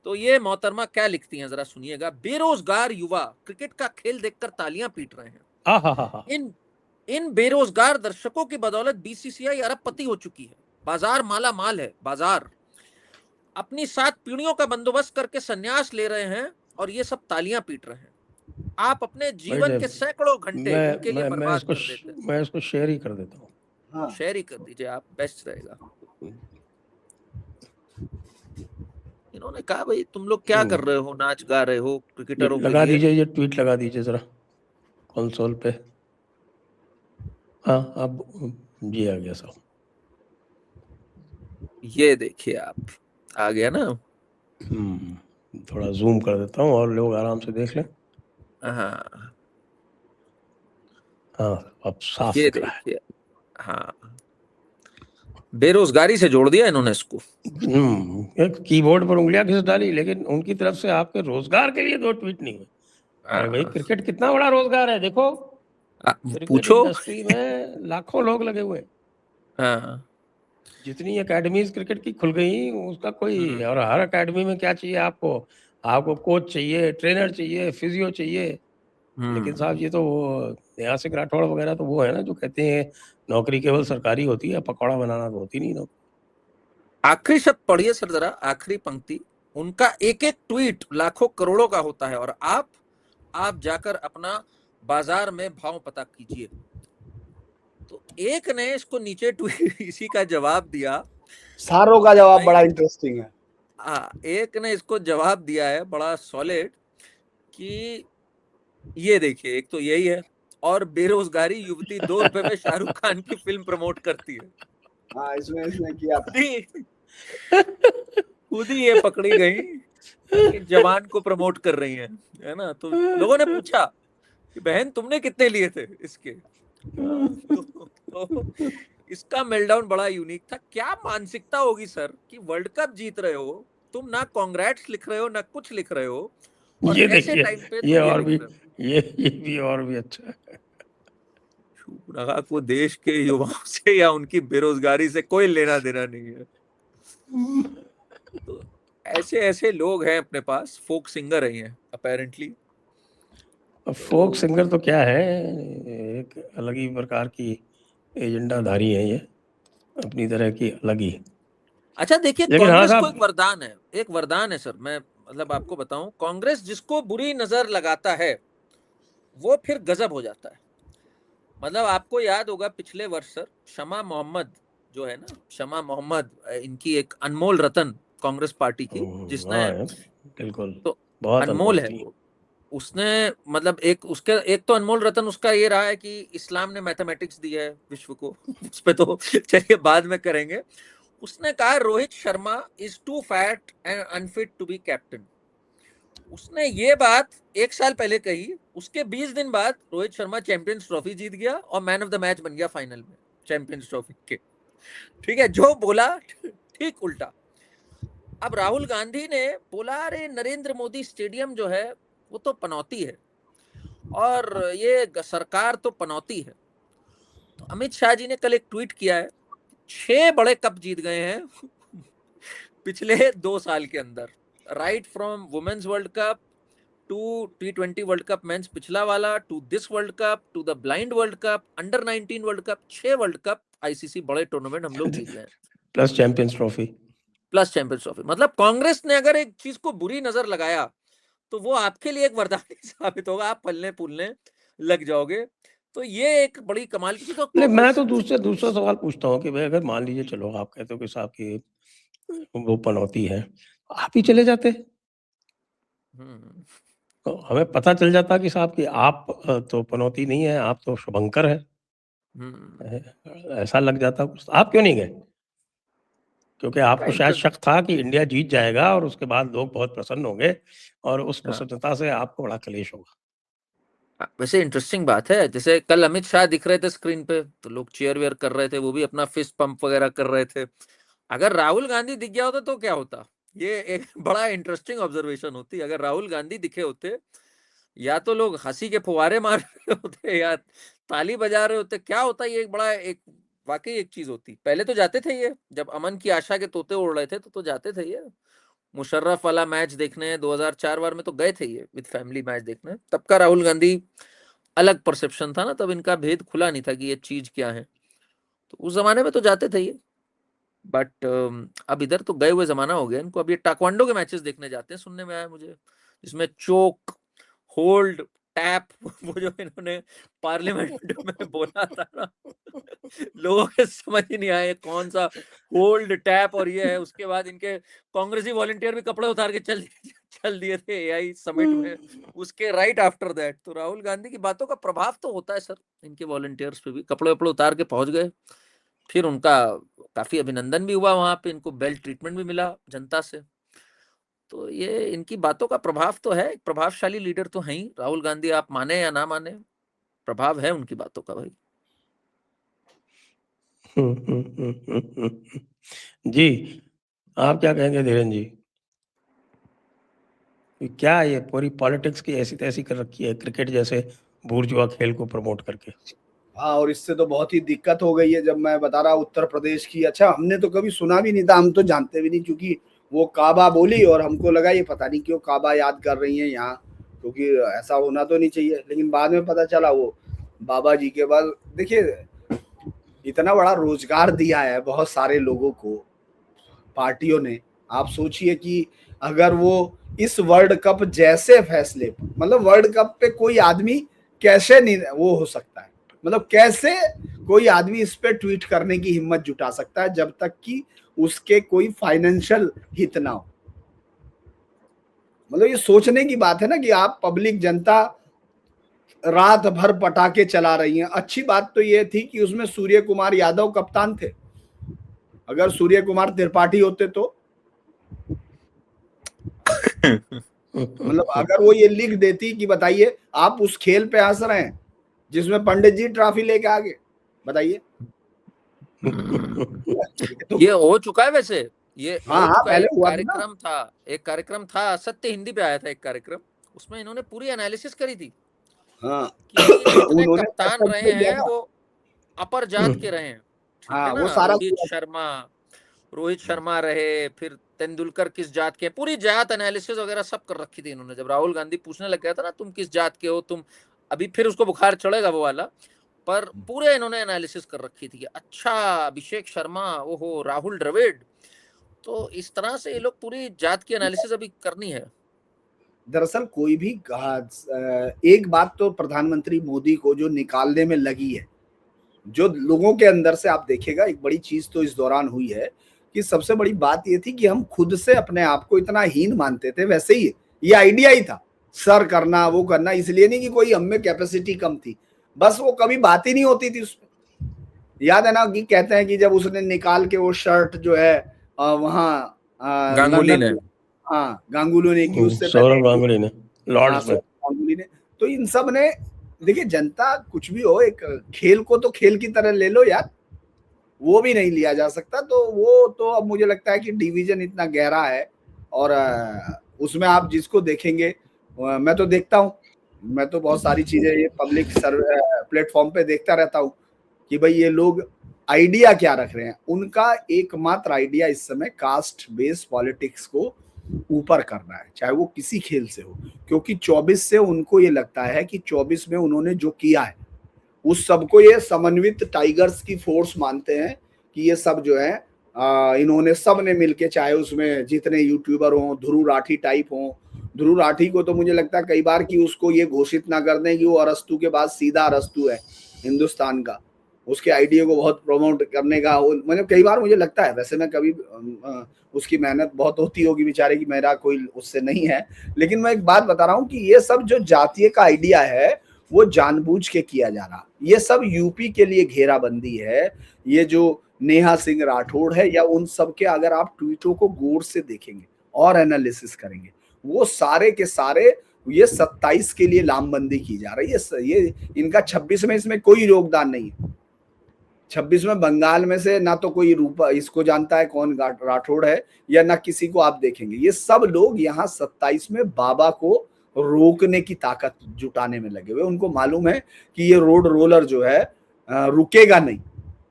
तो ये मोहतरमा क्या लिखती हैं, जरा सुनिएगा। बेरोजगार युवा क्रिकेट का खेल देखकर तालियां पीट रहे हैं।
हाँ हाँ हाँ हाँ।
इन इन बेरोजगार दर्शकों की बदौलत बीसीसीआई अरबपति हो चुकी है। बाजार माला माल है, बाजार अपनी 7 पीढ़ियों का बंदोबस्त करके संन्यास ले रहे हैं, और ये सब तालियां पीट रहे हैं। आप अपने जीवन
बट
के सैकड़ों घंटे उनके लिए
मैं
बर्बाद कर देते हैं।
मैं इसको शेयर ही कर देता हूँ।
हाँ
शेयर ही कर दीजिए आप, बेस्ट रहेगा। इन्होंने कहा भाई तुम लोग क्या कर रहे हो, नाच गा रहे हो
ये
क्रिकेटरों के
लगा
लिए।
दीजिए, ये ट्वीट लगा दीजिए जरा कंसोल पे। हाँ अब जी आ गया सब।
ये देखिए आप, आ गया ना?
थोड़ा जूम कर देता हूँ और लोग आराम से देख लें।
हाँ
हाँ अब साफ
ये
दिख रहा है।
देखिए, हाँ बेरोजगारी से जोड़ दिया इन्होंने इसको।
एक कीबोर्ड पर उंगलियां घिस डाली, लेकिन उनकी तरफ से आपके रोजगार के लिए 2 ट्वीट नहीं हुए। अरे भाई
हाँ,
क्रिकेट कितना बड़ा रोजगार है, देखो क्रिकेट
पूछो।
इंडस्ट्री में लाखों लोग लगे हुए हैं।
हाँ
जितनी एकेडमीज क्रिकेट की खुल गई उसका कोई,
हम्म
और हर एकेडमी में क्या चाहिए आपको? आपको कोच चाहिए, ट्रेनर चाहिए, फिजियो चाहिए। लेकिन साहब
हम्म
ये तो वो नेहा सिंह राठौड़ वगैरह तो वो है ना जो कहते हैं नौकरी केवल सरकारी होती है, पकौड़ा बनाना तो होती नहीं नौकरी।
आखिरी शब्द पढ़िए सर जरा, आखिरी पंक्ति। उनका एक एक ट्वीट लाखों करोड़ों का होता है, और आप जाकर अपना बाजार में भाव पता कीजिए। तो एक ने इसको नीचे ट्वीट इसी का जवाब दिया
सारों का जवाब
भाई।
बड़ा इंटरेस्टिंग है।
हाँ एक ने इसको जवाब दिया है बड़ा सॉलिड, कि ये देखिए, एक तो यही है, और बेरोजगारी युवती 2 रुपए में शाहरुख खान की फिल्म प्रमोट करती है।
हाँ इसमें इसने किया
खुद
था।
ही खुद ही ये पकड़ी गई कि जवान को प्रमोट कर रही है ना? तो लोगों ने पूछा कि बहन तुमने कितने लिए थे इसके? तो इसका मेल्टडाउन बड़ा यूनिक था। क्या मानसिकता होगी सर, कि वर्ल्ड कप जीत रहे हो तुम, ना कांग्रेट्स लिख रहे हो ना कुछ लिख रहे हो, और
ये
ऐसे
देखिए,
टाइम पे
ये
तुम ये
और
लिख
भी,
रहे हो।
ये भी और भी अच्छा है।
लगा को देश के युवाओं से या उनकी बेरोजगारी से कोई लेना देना नहीं है। तो ऐसे ऐसे लोग हैं अपने पास, फोक सिंगर है ये अपेरेंटली।
अब फोक
तो
सिंगर तो क्या है, एक अलग ही प्रकार की एजेंडाधारी है ये, अपनी तरह की अलग ही।
अच्छा देखिए,
लेकिन हाँ
कांग्रेस को
साहब,
एक वरदान है, एक वरदान है सर, मैं मतलब आपको बताऊं, कांग्रेस जिसको बुरी नजर लगाता है वो फिर गजब हो जाता है। मतलब आपको याद होगा पिछले वर्ष सर, शमा मोहम्मद जो है ना, शमा मोहम्मद, इनकी एक अनमोल रतन कांग्रेस पार्टी की, जिसने
हाँ यार, बिल्कुल,
तो
बहुत
अनमोल
अनमोल
है
थी।
वो। उसने मतलब एक तो अनमोल रतन उसका ये रहा है कि इस्लाम ने मैथमेटिक्स दी है विश्व को। उस पे तो चलिए बाद में करेंगे। उसने कहा Rohit Sharma is too fat and unfit to be captain. उसने ये बात एक साल पहले कही, उसके 20 दिन बाद रोहित शर्मा चैंपियंस ट्रॉफी जीत गया और मैन ऑफ द मैच बन गया फाइनल में चैंपियंस ट्रॉफी के। ठीक है, जो बोला ठीक उल्टा। अब राहुल गांधी ने बोला अरे नरेंद्र मोदी स्टेडियम जो है वो तो पनौती है और ये सरकार तो पनौती है। तो अमित शाह जी ने कल एक ट्वीट किया है, 6 बड़े कप जीत गए हैं पिछले 2 साल के अंदर, right from women's world cup to T20 world cup men's पिछला वाला, to this world cup, to the blind world cup, under 19 world cup, 6 world cup ICC बड़े टूर्नामेंट हम लोग जीत गए,
plus champions trophy.
Plus champions trophy. मतलब कांग्रेस ने अगर एक चीज को बुरी नजर लगाया तो वो आपके लिए एक वरदान साबित होगा, आप पलने पुलने लग जाओगे। तो ये एक बड़ी कमाल की चीज। तो
नहीं, मैं तो
कांग्रेस
दूसरा सवाल पूछता हूँ कि भाई अगर मान लीजिए, चलो आप कहते हो कि साहब की वो पनौती है, आप ही चले जाते
हम्म,
तो हमें पता चल जाता कि साहब कि आप तो पनौती नहीं है, आप तो शुभंकर है। ऐसा लग जाता कुछ, आप क्यों नहीं गए? क्योंकि आपको शायद
राइट।
शक था कि इंडिया जीत जाएगा और उसके बाद लोग बहुत प्रसन्न होंगे और उस
हाँ,
प्रसन्नता से आपको बड़ा क्लेश होगा।
वैसे इंटरेस्टिंग बात है, जैसे कल अमित शाह दिख रहे थे स्क्रीन पे तो लोग चेयर वेयर कर रहे थे, वो भी अपना फिस्ट पंप वगैरह कर रहे थे। अगर राहुल गांधी दिख गया होता तो क्या होता? ये एक बड़ा इंटरेस्टिंग ऑब्जर्वेशन होती। अगर राहुल गांधी दिखे होते, या तो लोग हंसी के फुहारे मार रहे होते या ताली बजा रहे होते, क्या होता? ये एक बड़ा एक वाकई एक चीज होती। पहले तो जाते थे ये, जब अमन की आशा के तोते उड़ रहे थे तो जाते थे ये मुशर्रफ वाला मैच देखने 2004 वार में तो गए थे ये विद फैमिली मैच देखने। तब का राहुल गांधी अलग परसेप्शन था ना, तब इनका भेद खुला नहीं था कि ये चीज क्या है। तो उस जमाने में तो जाते थे ये। बट अब इधर तो गए हुए जमाना हो गया इनको। अब ये टाइक्वांडो के मैचेस देखने जाते हैं, सुनने में आया मुझे, जिसमें चोक, होल्ड, टैप वो जो इन्होंने पार्लियामेंट में बोला था ना, लोगों के समझ ही नहीं आए कौन सा होल्ड, टैप और ये है। उसके बाद इनके कांग्रेसी वॉलंटियर भी कपड़े उतार के चल दिए थे एआई समिट में उसके राइट आफ्टर दैट। तो राहुल गांधी की बातों का प्रभाव तो होता है सर, इनके वॉलंटियर्स पे भी कपड़े वपड़े उतार के पहुंच गए। फिर उनका काफी अभिनंदन भी हुआ वहां पे, इनको बेल्ट ट्रीटमेंट भी मिला जनता से। तो ये इनकी बातों का प्रभाव तो है, एक प्रभावशाली लीडर तो है ही राहुल गांधी, आप माने या ना माने, प्रभाव है उनकी बातों का भाई।
जी, आप क्या कहेंगे धीरेन्द्र जी? क्या ये पूरी पॉलिटिक्स की ऐसी तैसी कर रखी है, क्रिकेट जैसे बूर्जुआ खेल को प्रमोट करके?
हाँ, और इससे तो बहुत ही दिक्कत हो गई है। जब मैं बता रहा उत्तर प्रदेश की, अच्छा हमने तो कभी सुना भी नहीं था, हम तो जानते भी नहीं, क्योंकि वो काबा बोली और हमको लगा ये पता नहीं क्यों काबा याद कर रही है यहाँ, क्योंकि ऐसा होना तो नहीं चाहिए। लेकिन बाद में पता चला वो बाबा जी के बाद। देखिए, इतना बड़ा रोजगार दिया है बहुत सारे लोगों को पार्टियों ने। आप सोचिए कि अगर वो इस वर्ल्ड कप जैसे फैसले, मतलब वर्ल्ड कप पे कोई आदमी कैसे नहीं वो हो सकता है, मतलब कैसे कोई आदमी इस पे ट्वीट करने की हिम्मत जुटा सकता है जब तक कि उसके कोई फाइनेंशियल हित ना हो। मतलब ये सोचने की बात है ना कि आप पब्लिक जनता रात भर पटाखे चला रही हैं। अच्छी बात तो ये थी कि उसमें सूर्य कुमार यादव कप्तान थे। अगर सूर्य कुमार त्रिपाठी होते तो मतलब अगर वो ये लिख देती कि बताइए आप उस खेल पे हंस रहे हैं जिसमें पंडित जी ट्रॉफी लेके आ गए, बताइए। तो
ये हो चुका है वैसे, ये
हाँ
हो
हाँ,
चुका है।
पहले
एक
हुआ था ना।
कार्यक्रम था, एक कार्यक्रम था सत्य हिंदी पे आया था एक कार्यक्रम, उसमें इन्होंने पूरी एनालिसिस करी थी
हाँ
कि जितने
उन्होंने
कप्तान रहे
सत्य किया
हैं
था।
वो अपर जात के रहे हैं। ठीक है
हाँ, वो
ना,
सारा
रोहित
किया था।
शर्मा, रोहित शर्मा रहे, फिर तेंदुलकर किस जात के, पूरी जात एनालिसिस वगैरह सब कर रखी थी इन्होंने। जब राहुल गांधी पूछने लग गया था ना तुम किस जात के हो तुम, अभी फिर उसको बुखार चढ़ेगा वो वाला, पर पूरे इन्होंने एनालिसिस कर रखी थी। अच्छा, अभिषेक शर्मा, ओहो, राहुल द्रविड़। तो इस तरह से ये लोग पूरी जात की एनालिसिस अभी करनी है।
दरअसल कोई भी एक बात तो प्रधानमंत्री मोदी को जो निकालने में लगी है, जो लोगों के अंदर से आप देखिएगा, एक बड़ी चीज तो इस दौरान हुई है कि सबसे बड़ी बात ये थी कि हम खुद से अपने आप को इतना हीन मानते थे, वैसे ही ये आइडिया ही था, सर करना वो करना, इसलिए नहीं कि कोई हम में कैपेसिटी कम थी, बस वो कभी बात ही नहीं होती थी उसमें। याद है ना कि कहते हैं कि जब उसने निकाल के वो शर्ट जो है वहाँ
गांगुली
लंदन,
ने,
हाँ गांगुली ने की, उससे
सौरव
पहले
गांगुली ने
हाँ
लॉर्ड्स में।
सौरव गांगुली ने, तो इन सब ने, देखिए जनता कुछ भी हो, एक खेल को तो खेल की तरह ले लो यार, वो भी नहीं लिया जा सकता। तो वो तो अब मुझे लगता है कि डिवीजन इतना गहरा है, और उसमें आप जिसको देखेंगे, मैं तो देखता हूँ, मैं तो बहुत सारी चीजें ये पब्लिक प्लेटफॉर्म पे देखता रहता हूँ कि भाई ये लोग आइडिया क्या रख रहे हैं। उनका एकमात्र आइडिया इस समय कास्ट बेस्ड पॉलिटिक्स को ऊपर करना है, चाहे वो किसी खेल से हो, क्योंकि 24 से उनको ये लगता है कि 24 में उन्होंने जो किया है उस सबको ये समन्वित टाइगर्स की फोर्स मानते हैं कि ये सब जो है इन्होंने सब ने मिलके, चाहे उसमें जितने यूट्यूबर हों, ध्रुव राठी टाइप हों, ध्रुव राठी को तो मुझे लगता है कई बार कि उसको ये घोषित ना कर दें कि वो अरस्तु के बाद सीधा अरस्तु है हिंदुस्तान का, उसके आइडिया को बहुत प्रमोट करने का मतलब कई बार मुझे लगता है, वैसे मैं कभी उसकी मेहनत बहुत होती होगी बेचारे की, मेरा कोई उससे नहीं है, लेकिन मैं एक बात बता रहा हूँ कि ये सब जो जातीय का आइडिया है वो जानबूझ के किया जा रहा, ये सब यूपी के लिए घेराबंदी है। ये जो नेहा सिंह राठौड़ है या उन सब के अगर आप ट्वीटों को गौर से देखेंगे और एनालिसिस करेंगे, वो सारे के सारे ये 27 के लिए लामबंदी की जा रही है। ये इनका 26 में इसमें कोई योगदान नहीं है। 26 में बंगाल में से ना तो कोई रूपा इसको जानता है कौन राठौड़ है, या ना किसी को आप देखेंगे। ये सब लोग यहाँ 27 में बाबा को रोकने की ताकत जुटाने में लगे हुए। उनको मालूम है कि ये रोड रोलर जो है रुकेगा नहीं,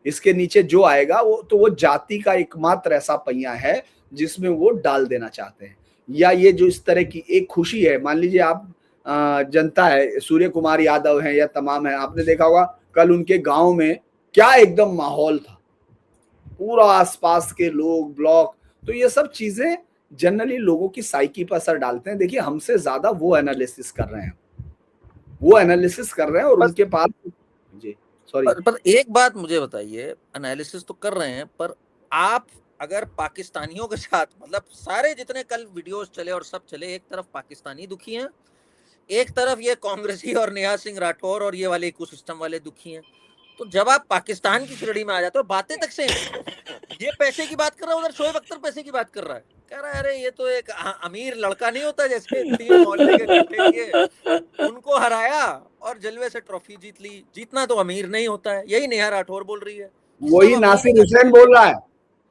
इसके नीचे जो आएगा वो तो वो जाति का एकमात्र ऐसा पहिया है जिसमें वो डाल देना चाहते हैं। या ये जो इस तरह की एक खुशी है, मान लीजिए आप जनता है, सूर्य कुमार यादव है या तमाम है, आपने देखा होगा कल उनके गांव में क्या एकदम माहौल था, पूरा आसपास के लोग ब्लॉक, तो ये सब चीजें जनरली लोगों की साइकी पर असर डालते हैं। देखिए हमसे ज्यादा वो एनालिसिस कर रहे हैं, और उनके पास जी सॉरी।
पर एक बात मुझे बताइए, एनालिसिस तो कर रहे हैं, पर आप अगर पाकिस्तानियों के साथ, मतलब सारे जितने कल वीडियोस चले और सब चले, एक तरफ पाकिस्तानी दुखी हैं, एक तरफ ये कांग्रेसी और नेहा सिंह राठौर और ये वाले इकोसिस्टम वाले दुखी हैं, तो जब आप पाकिस्तान की श्रेणी में आ जाते हो, बातें तक सेम, ये पैसे की बात कर रहा है, उधर शोएब अख्तर पैसे की बात कर रहा है, कह रहा है अरे ये तो एक अमीर लड़का नहीं होता जैसे 3 मोहल्ले के इकट्ठे किए, उनको हराया और जलवे से ट्रॉफी जीत ली, जीतना तो अमीर नहीं होता है, यही नेहा राठौर बोल रही है।
वही नासिर हुसैन बोल रहा है,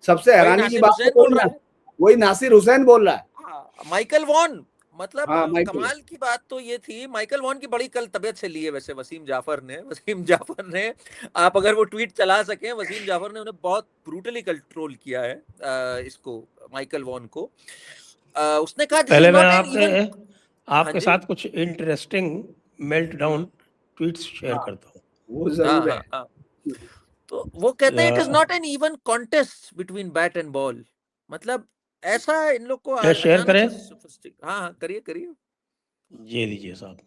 सबसे हैरानी की बात
बोल रहा है,
वही नासिर हुसैन बोल रहा है।
माइकल वॉन, मतलब
माइकल,
कमाल की बात तो ये थी, माइकल वॉन की बड़ी कल तबीयत से ली है वैसे वसीम जाफर ने आप अगर वो ट्वीट चला सके, वसीम जाफर ने उन्हें बहुत ब्रूटली कंट्रोल किया है इसको, माइकल वॉन को। उसने कहा
पहले मैं आपके साथ कुछ interesting melt down tweets share करता हूँ,
वो जरूर है।
तो वो कहते हैं it is not an even contest between bat and ball, मतलब ऐसा इन लोग को
शेयर करें।
हाँ करिए,
ये लीजिए साहब,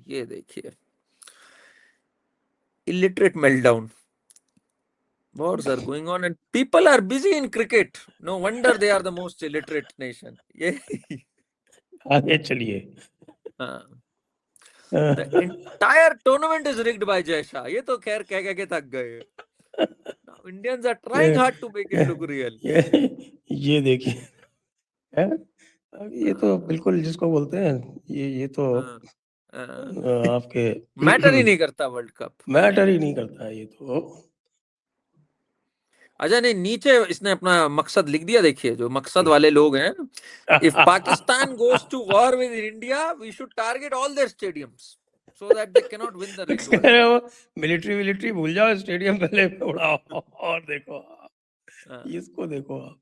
ये देखिए, illiterate meltdown, wars are going on and people are busy in cricket, no wonder they are the most illiterate nation। ये
आगे चलिए।
the entire tournament is rigged by Jay Shah, ये तो खैर कह के थक गए। Indians are trying hard to make it look real।
ये देखिए, ये तो बिल्कुल जिसको बोलते हैं, ये तो आपके
मैटर ही नहीं करता, वर्ल्ड कप
मैटर ही नहीं करता है ये तो।
अच्छा नहीं, नीचे इसने अपना मकसद लिख दिया, देखिए जो मकसद वाले लोग हैं, if Pakistan goes to war with India we should target all their stadiums so that they cannot win the rigged World Cup।
Military भूल जाओ, स्टेडियम पहले उड़ाओ और देखो इसको देखो आप,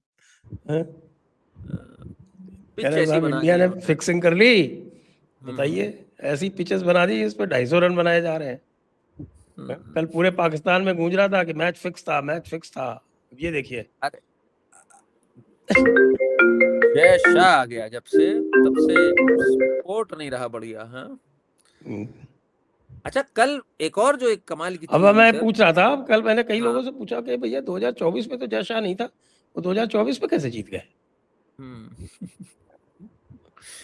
इंडिया ने फिक्सिंग कर ली, बताइए ऐसी पिचेस बना दी इस पे 250 रन बनाए जा रहे हैं। कल पूरे पाकिस्तान में गूंज रहा था कि मैच फिक्स था। ये देखिए,
जय शाह आ गया जब से, तब से स्पोर्ट नहीं रहा बढ़िया। हाँ अच्छा, कल एक और जो एक कमाल की
अब
चीज हुई
मैं
सर।
पूछ रहा था, कल मैंने कई
हाँ।
लोगों से पूछा कि भैया 2024 में तो जय शाह नहीं था, वो 2024 में कैसे जीत गए?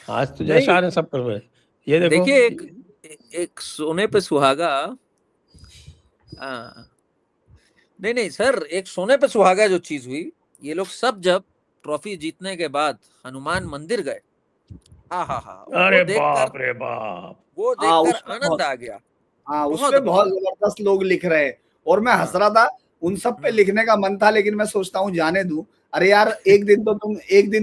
आज तो जय
नहीं,
शाह ने सब कर रहे। ये देखो,
देखिए एक सोने पे सुहागा। हाँ, नहीं नहीं सर, एक सोने पे सुहागा जो चीज हुई, ये लोग सब जब ट्रॉफी जीतने के बाद हनुमान मंदिर गए, हाँ हाँ हाँ,
अरे बाप रे बाप।
वो
हाँ
देखकर
उसमें
आनंद
बहुत,
आ गया।
हाँ
बहुत
उसमें बहुत
बहुत।
जबरदस्त लोग लिख रहे हैं और मैं हंस
हाँ।
रहा था। उन सब पे लिखने का मन था लेकिन मैं सोचता हूँ जाने दूं। अरे यार एक दिन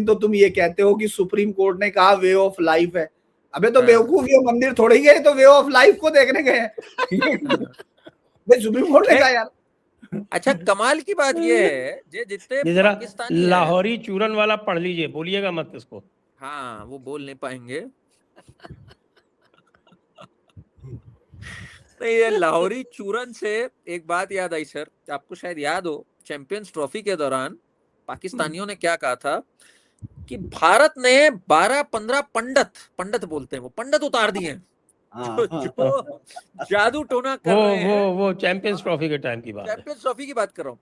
तो तुम ये कहते हो कि सुप्रीम कोर्ट ने कहा वे ऑफ लाइफ है। अबे तो
हाँ।
बेवकूफ, ये मंदिर थोड़ी गए, तो वे ऑफ लाइफ को देखने गए हैं।
हाँ।
भाई सुप्रीम कोर्ट ने
नहीं,
कहा यार।
अच्छा कमाल की बात ये है, जे जितने
ये जरा
पाकिस्तानी हैं।
लाहौरी चूरन वाला पढ़ लीजिए, बोलिएगा मत इसको।
हाँ, वो बोल नहीं पाएंगे। नहीं, ये लाहौरी चूरन से एक बात याद आई सर, आपको शायद याद हो, चैंपियंस ट्रॉफी के दौरान पाकिस्तानियों ने क्या कहा था कि भारत ने 12-15 पंडित, पंडित बोलते हैं वो, पंडित उतार दिए हैं, जो
हाँ
जो जादू टोना
वो
कर रहे
वो
हैं।
वो चैंपियंस ट्रॉफी के टाइम की बात है।
चैंपियंस ट्रॉफी की बात कर रहा हूँ।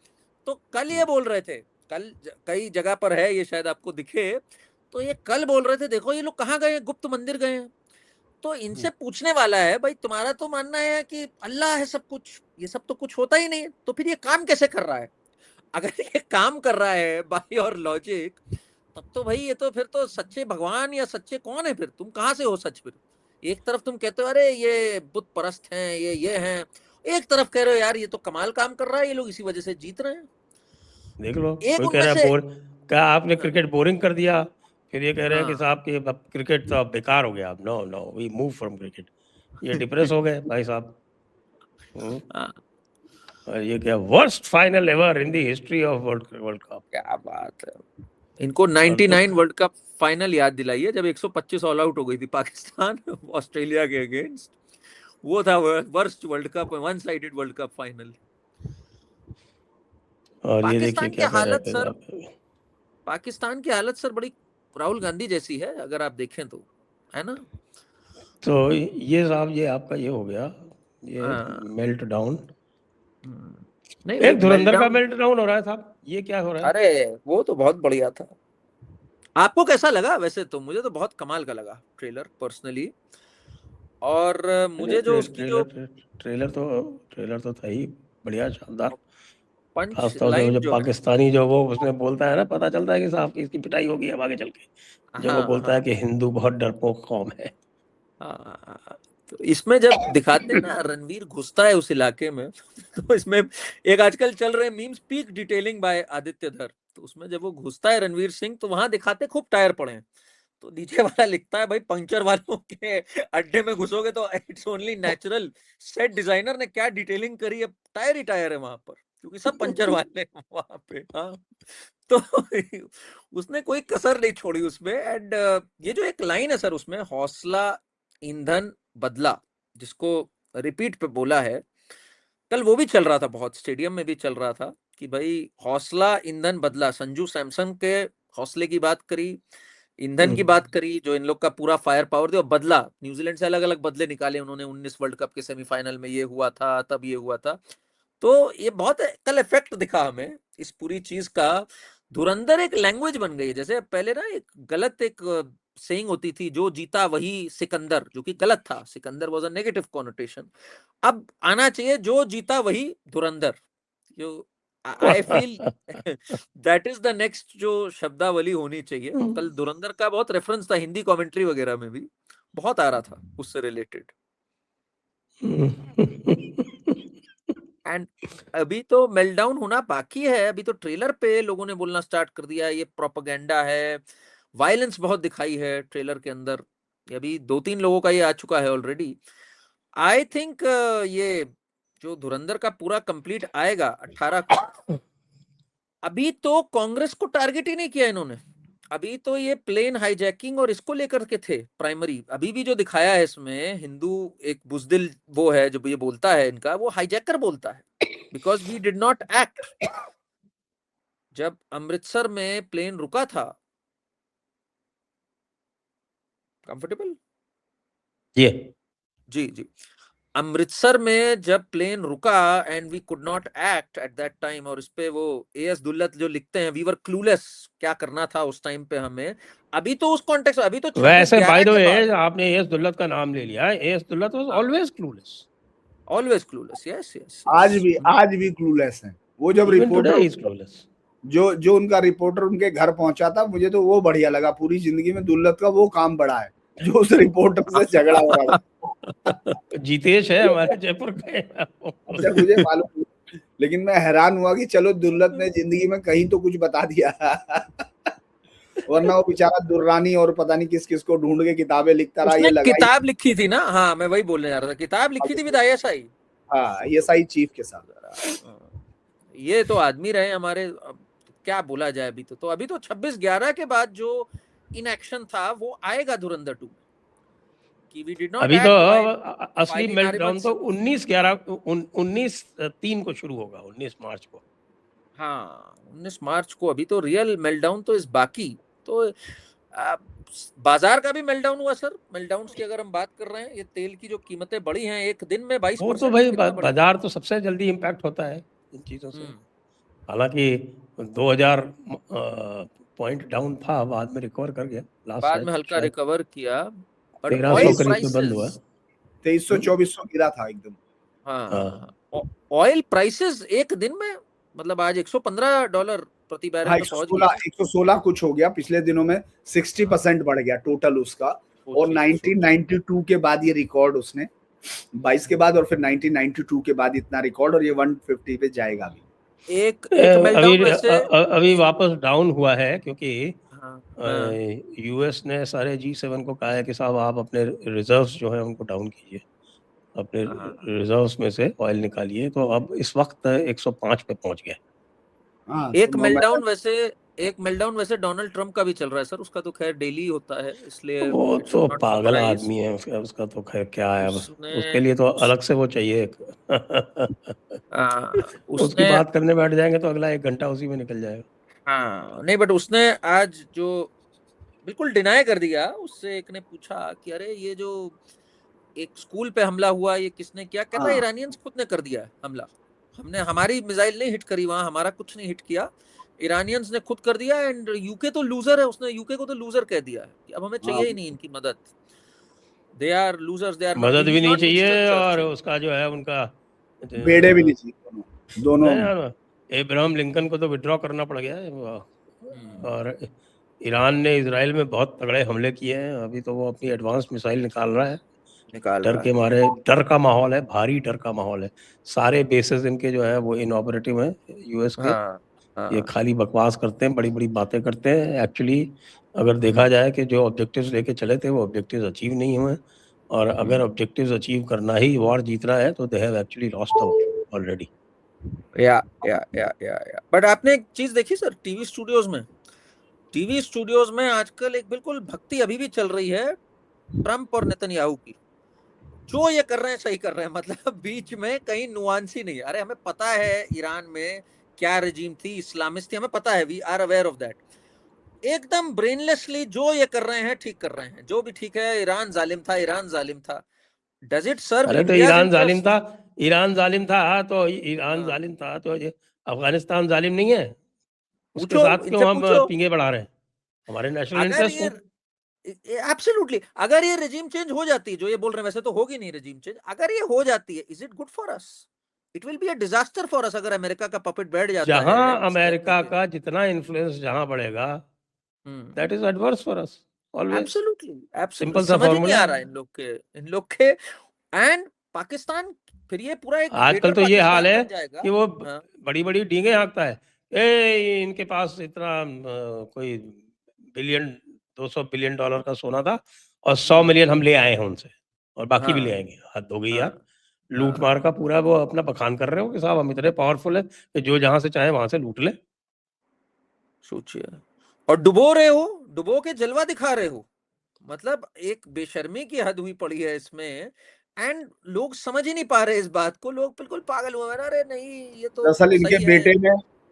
तो कल ये बोल रहे थे, कल कई जगह पर है ये, शायद आपको दिखे। तो ये कल बोल रहे थे, देखो ये लोग कहाँ गए हैं, गुप्त मंदिर गए हैं। तो इनसे पूछने वाला है, भाई तुम्हारा तो मानना है कि अल्लाह है सब कुछ, ये सब तो कुछ होता ही नहीं है, तो फिर ये काम कैसे कर रहा है? अगर ये काम कर रहा है बाई और लॉजिक, तब तो भाई ये तो फिर तो सच्चे भगवान या सच्चे कौन है? फिर तुम कहां से हो सच? फिर एक तरफ तुम कहते हो अरे ये बुत परस्त हैं, ये हैं, एक तरफ कह रहे हो यार ये तो कमाल काम कर रहा है, ये लोग इसी वजह से जीत रहे हैं।
देख लो,
एक
कोई कह
उनमें
रहा है
से।
बोर, क्या आपने
हाँ।
क्रिकेट बोरिंग कर दिया? फिर ये कह रहे हैं कि
हाँ।
साहब कि अब क्रिकेट तो अब बेकार हो गया, अब no no we move from cricket. ये डिप्रेस हो गए भाई साहब। हम्म।
हाँ,
और ये क्या worst final ever in the history of world cup.
क्या बात है। इनको
और तो
99 वर्ल्ड कप फाइनल याद दिलाई है, जब 125 ऑल आउट हो गई थी पाकिस्तान ऑस्ट्रेलिया के अगेंस्ट। वो था worst world cup, one sided world cup final.
और ये देखिए
पाकिस्तान की
क्या कह रहे
हालत
थे
सर,
आप।
पाकिस्तान की हालत सर बड़ी राहुल गांधी जैसी है, अगर आप देखें तो, है ना?
तो ये साहब, ये आपका ये हो गया, ये
हाँ।
Melt down.
नहीं, वो
एक धुरंधर का
मेल्टडाउन।
मेल्ट डाउन हो रहा है साहब, ये क्या हो रहा है?
अरे वो तो बहुत बढ़िया था। आपको कैसा लगा? वैसे तो मुझे तो बहुत कमाल का लगा ट्रेलर पर्सनली। और
नहीं,
मुझे जो उसकी जो
ट्रेलर तो ट्रेलर तो था ही बढ़िया, शानदार।
पंच
खासतौर से वो
लाइन
जब
जो है।
पाकिस्तानी जो वो उसमें बोलता है ना, पता चलता है कि साहब की इसकी पिटाई होगी अब आगे चल के। जब वो
हाँ
बोलता है
हाँ
कि हिंदू बहुत डरपोक कौम है।
हाँ। तो इसमें जब दिखाते हैं ना, रणवीर घुसता है उस इलाके में तो इसमें एक आजकल चल रहे memes, peak detailing by Aditya Dhar. तो उसमें जब वो घुसता है रणवीर सिंह, तो वहां दिखाते खूब टायर पड़े हैं। तो नीचे वाला लिखता है, भाई पंचर वालों के अड्डे में घुसोगे तो it's only natural, set designer ने क्या डिटेलिंग करी है, टायर ही टायर है वहां पर, क्योंकि सब पंचर वाले हैं वहां पे। हाँ। तो उसने कोई कसर नहीं छोड़ी उसमें। एंड ये जो एक लाइन है सर उसमें, हौसला ईंधन बदला, जिसको रिपीट पे बोला है, कल वो भी चल रहा था, बहुत स्टेडियम में भी चल रहा था कि भाई हौसला ईंधन बदला, संजू सैमसन के हौसले की बात करी, ईंधन की बात करी, जो इन लोग का पूरा फायर पावर थे, और बदला, न्यूजीलैंड से अलग अलग बदले निकाले उन्होंने, 19 वर्ल्ड कप के सेमीफाइनल में ये हुआ था, तब ये हुआ था। तो ये बहुत कल इफेक्ट दिखा हमें इस पूरी चीज का। धुरंधर एक लैंग्वेज बन गई है, जैसे पहले ना एक गलत एक सेइंग होती थी, जो जीता वही सिकंदर, जो कि गलत था, Sikandar was a negative connotation. अब आना चाहिए जो जीता वही धुरंधर। जो I feel that is the next जो शब्दावली होनी चाहिए। कल धुरंधर का बहुत रेफरेंस था हिंदी कमेंट्री वगैरह में भी, बहुत आ रहा था उससे रिलेटेड। एंड अभी तो मेल्टडाउन होना बाकी है, अभी तो ट्रेलर पे लोगों ने बोलना स्टार्ट कर दिया ये प्रोपेगेंडा है, वायलेंस बहुत दिखाई है ट्रेलर के अंदर। अभी 2-3 लोगों का ये आ चुका है ऑलरेडी। आई थिंक ये जो धुरंधर का पूरा कंप्लीट आएगा 18 को, अभी तो कांग्रेस को टारगेट ही नहीं किया इन्होंने। अभी तो ये प्लेन हाईजैकिंग और इसको लेकर के थे प्राइमरी। अभी भी जो दिखाया है इसमें, हिंदू एक बुजदिल वो है जो ये बोलता है इनका, वो हाईजैकर बोलता है, because we did not act. जब अमृतसर में प्लेन रुका था, कंफर्टेबल
ये
जी जी, अमृतसर में जब प्लेन रुका and we could not act at that time, और इस पे वो एएस दुल्लत जो लिखते हैं, वी वर क्लूलेस, क्या करना था उस टाइम पे हमें। अभी तो उस कॉन्टेक्स्ट, अभी तो 26
वैसे बाय
11
द
के
वे
बाद
आपने एएस दुल्लत का नाम ले लिया, AS Dulat was always clueless,
always clueless. Yes yes,
आज भी क्लूलेस हैं वो। जब
even today
reporter
is clueless,
जो उनका रिपोर्टर उनके घर पहुंचा था, मुझे तो वो बढ़िया लगा। पूरी जिंदगी में दुल्लत का वो काम बड़ा है जो उस रिपोर्टर से झगड़ा हो रहा था।
जीतेश है हमारे जयपुर के।
अच्छा, मुझे मालूम, लेकिन मैं हैरान हुआ कि चलो दुल्लत ने जिंदगी में कहीं तो कुछ बता दिया। वरना वो बेचारा दुर्रानी और पता नहीं किस किस को ढूंढ के किताबें लिखता रहा।
उसने
ये लगा
किताब लिखी थी ना, हाँ मैं वही बोलने जा रहा था, किताब लिखी थी विद आईएसआई।
हाँ, आईएसआई चीफ के साथ।
ये तो आदमी रहे हमारे, अब क्या बोला जाए। अभी तो 26/11 के बाद जो इनएक्शन था वो आएगा धुरंधर 2 कि वी डिड नॉट
अभी तो
एक्ट
असली मेल्टडाउन तो 19/3 को शुरू होगा, 19 मार्च को।
हाँ 19 मार्च को। अभी तो रियल मेल्टडाउन तो इस बाकी। तो बाजार का भी मेल्टडाउन हुआ सर। मेल्टडाउन्स की अगर हम बात कर रहे हैं, ये तेल की जो कीमतें बढ़ी हैं एक दिन में 22%।
वो तो भाई बाजार तो सबसे जल्दी इम्पैक्ट होता है इन चीज़ों से। हालांकि 2000 पॉइंट डाउन था, बाद में रिकवर कर गया,
बाद में हल्का रिकवर किया, बट
1300 करीब में बंद हुआ,
2300-2400 गिरा था एकदम।
हाँ ऑयल प्राइसेस एक दिन में, मतलब आज $115 प्रति बैरल पे पहुंच गया।
116 कुछ हो गया पिछले दिनों में, 60% बढ़ गया टोटल उसका। और 1992 के बाद ये रिकॉर्ड उसने 22 के बाद, और फिर 1992 के बाद इतना रिकॉर्ड, और ये 150 पे जाएगा अभी।
एक मेल्टडाउन वैसे
अभी वापस डाउन हुआ है क्योंकि
हाँ,
यूएस ने सारे G7 को कहा है कि साहब आप अपने रिजर्व्स जो है उनको डाउन कीजिए, अपने रिजर्व्स में से ऑयल निकालिए। तो अब इस वक्त 105 पे पहुंच गया।
एक मेल्टडाउन वैसे डोनाल्ड ट्रम्प का भी चल रहा है सर। उसका तो खैर डेली होता है, इसलिए
वो तो पागल आदमी है, उसका तो खैर क्या है, उसके लिए तो अलग से वो चाहिए। उसकी बात करने बैठ जाएंगे तो अगला 1 घंटा उसी में निकल जाएगा।
हाँ नहीं, बट उसने आज जो बिल्कुल डिनाई कर दिया। उससे एक ने पूछा कि अरे ये जो एक स्कूल पे हमला हुआ ये किसने किया? कहता है ईरानियंस खुद ने कर दिया हमला, हमने हमारी मिसाइल नहीं हिट करी वहां, हमारा कुछ नहीं हिट किया, ईरानियंस ने खुद कर दिया। एंड यूके तो लूजर है, उसने यूके को तो लूजर कह दिया है कि अब हमें चाहिए ही नहीं इनकी मदद। They are losers, they are
मदद भी नहीं चाहिए, और उसका जो है उनका
बेड़े भी नहीं चाहिए दोनों।
अब्राहम लिंकन को तो विड्रॉ करना पड़ गया है। और ईरान ने इजराइल में बहुत तगड़े हमले किए हैं। अभी तो वो अपनी एडवांस मिसाइल निकाल रहा है, डर के मारे। डर का माहौल है, भारी डर का माहौल है। सारे बेसेस इनके जो है वो इनऑपरेटिव हैं यूएस के। ये खाली बकवास करते हैं, बड़ी बड़ी बातें करते हैं। एक्चुअली अगर देखा जाए कि जो ऑब्जेक्टिव्स लेके चले थे वो ऑब्जेक्टिव्स अचीव नहीं हुए, और अगर ऑब्जेक्टिव्स अचीव करना ही वॉर जीतना है तो they have actually lost the war already.
या बट आपने एक चीज देखी सर, टीवी स्टूडियोज में आजकल एक बिल्कुल भक्ति अभी भी चल रही है ट्रम्प और नेतन्याहू की। जो ये कर रहे हैं सही कर रहे हैं, मतलब बीच में कहीं नुआंस ही नहीं। अरे हमें पता है ईरान में क्या रेजिम थी, इस्लामिस्ट थी, हमें पता है, we are aware of that. एकदम ब्रेनलेसली जो ये कर रहे हैं ठीक कर रहे हैं, जो भी ठीक है। ईरान जालिम था। Does it serve?
अरे तो ईरान जालिम था तो ईरान था तो ये अफगानिस्तान जालिम नहीं है? उसके साथ क्यों हम पींगे बढ़ा रहे हैं? हमारे नेशनल इंटरेस्ट है।
एब्सोल्युटली। अगर ये रेजिम चेंज हो जाती है, जो ये बोल रहे हैं, वैसे तो होगी नहीं रेजिम चेंज, अगर ये हो जाती है, is it good for us? It will be a disaster for us. अगर अमेरिका का पपेट बैठ जाता है,
जहां अमेरिका का जितना इन्फ्लुएंस जहां बढ़ेगा, that is adverse for us always.
Absolutely
simple सा
समझ नहीं
फॉर्मूला
आ रहा है इन लोग के। एंड पाकिस्तान फिर ये पूरा एक
आजकल तो ये हाल है कि वो
हाँ।
बड़ी बड़ी डींगे हाँकता है। इनके पास इतना कोई $200 बिलियन का सोना था और 100 मिलियन हम ले आए हैं उनसे, और बाकी भी ले आएंगे। हद हो गई यार। लूट मार का पूरा वो अपना बखान कर रहे हो कि साहब हम इतने पावरफुल है कि जो जहां से चाहे वहां से लूट ले।
सोचिए, और डुबो के जलवा दिखा रहे हो। मतलब एक बेशर्मी की हद हुई पड़ी है इसमें। एंड लोग समझ ही नहीं पा रहे इस बात को, लोग बिल्कुल पागल हुए हैं। अरे नहीं, ये तो
दरअसल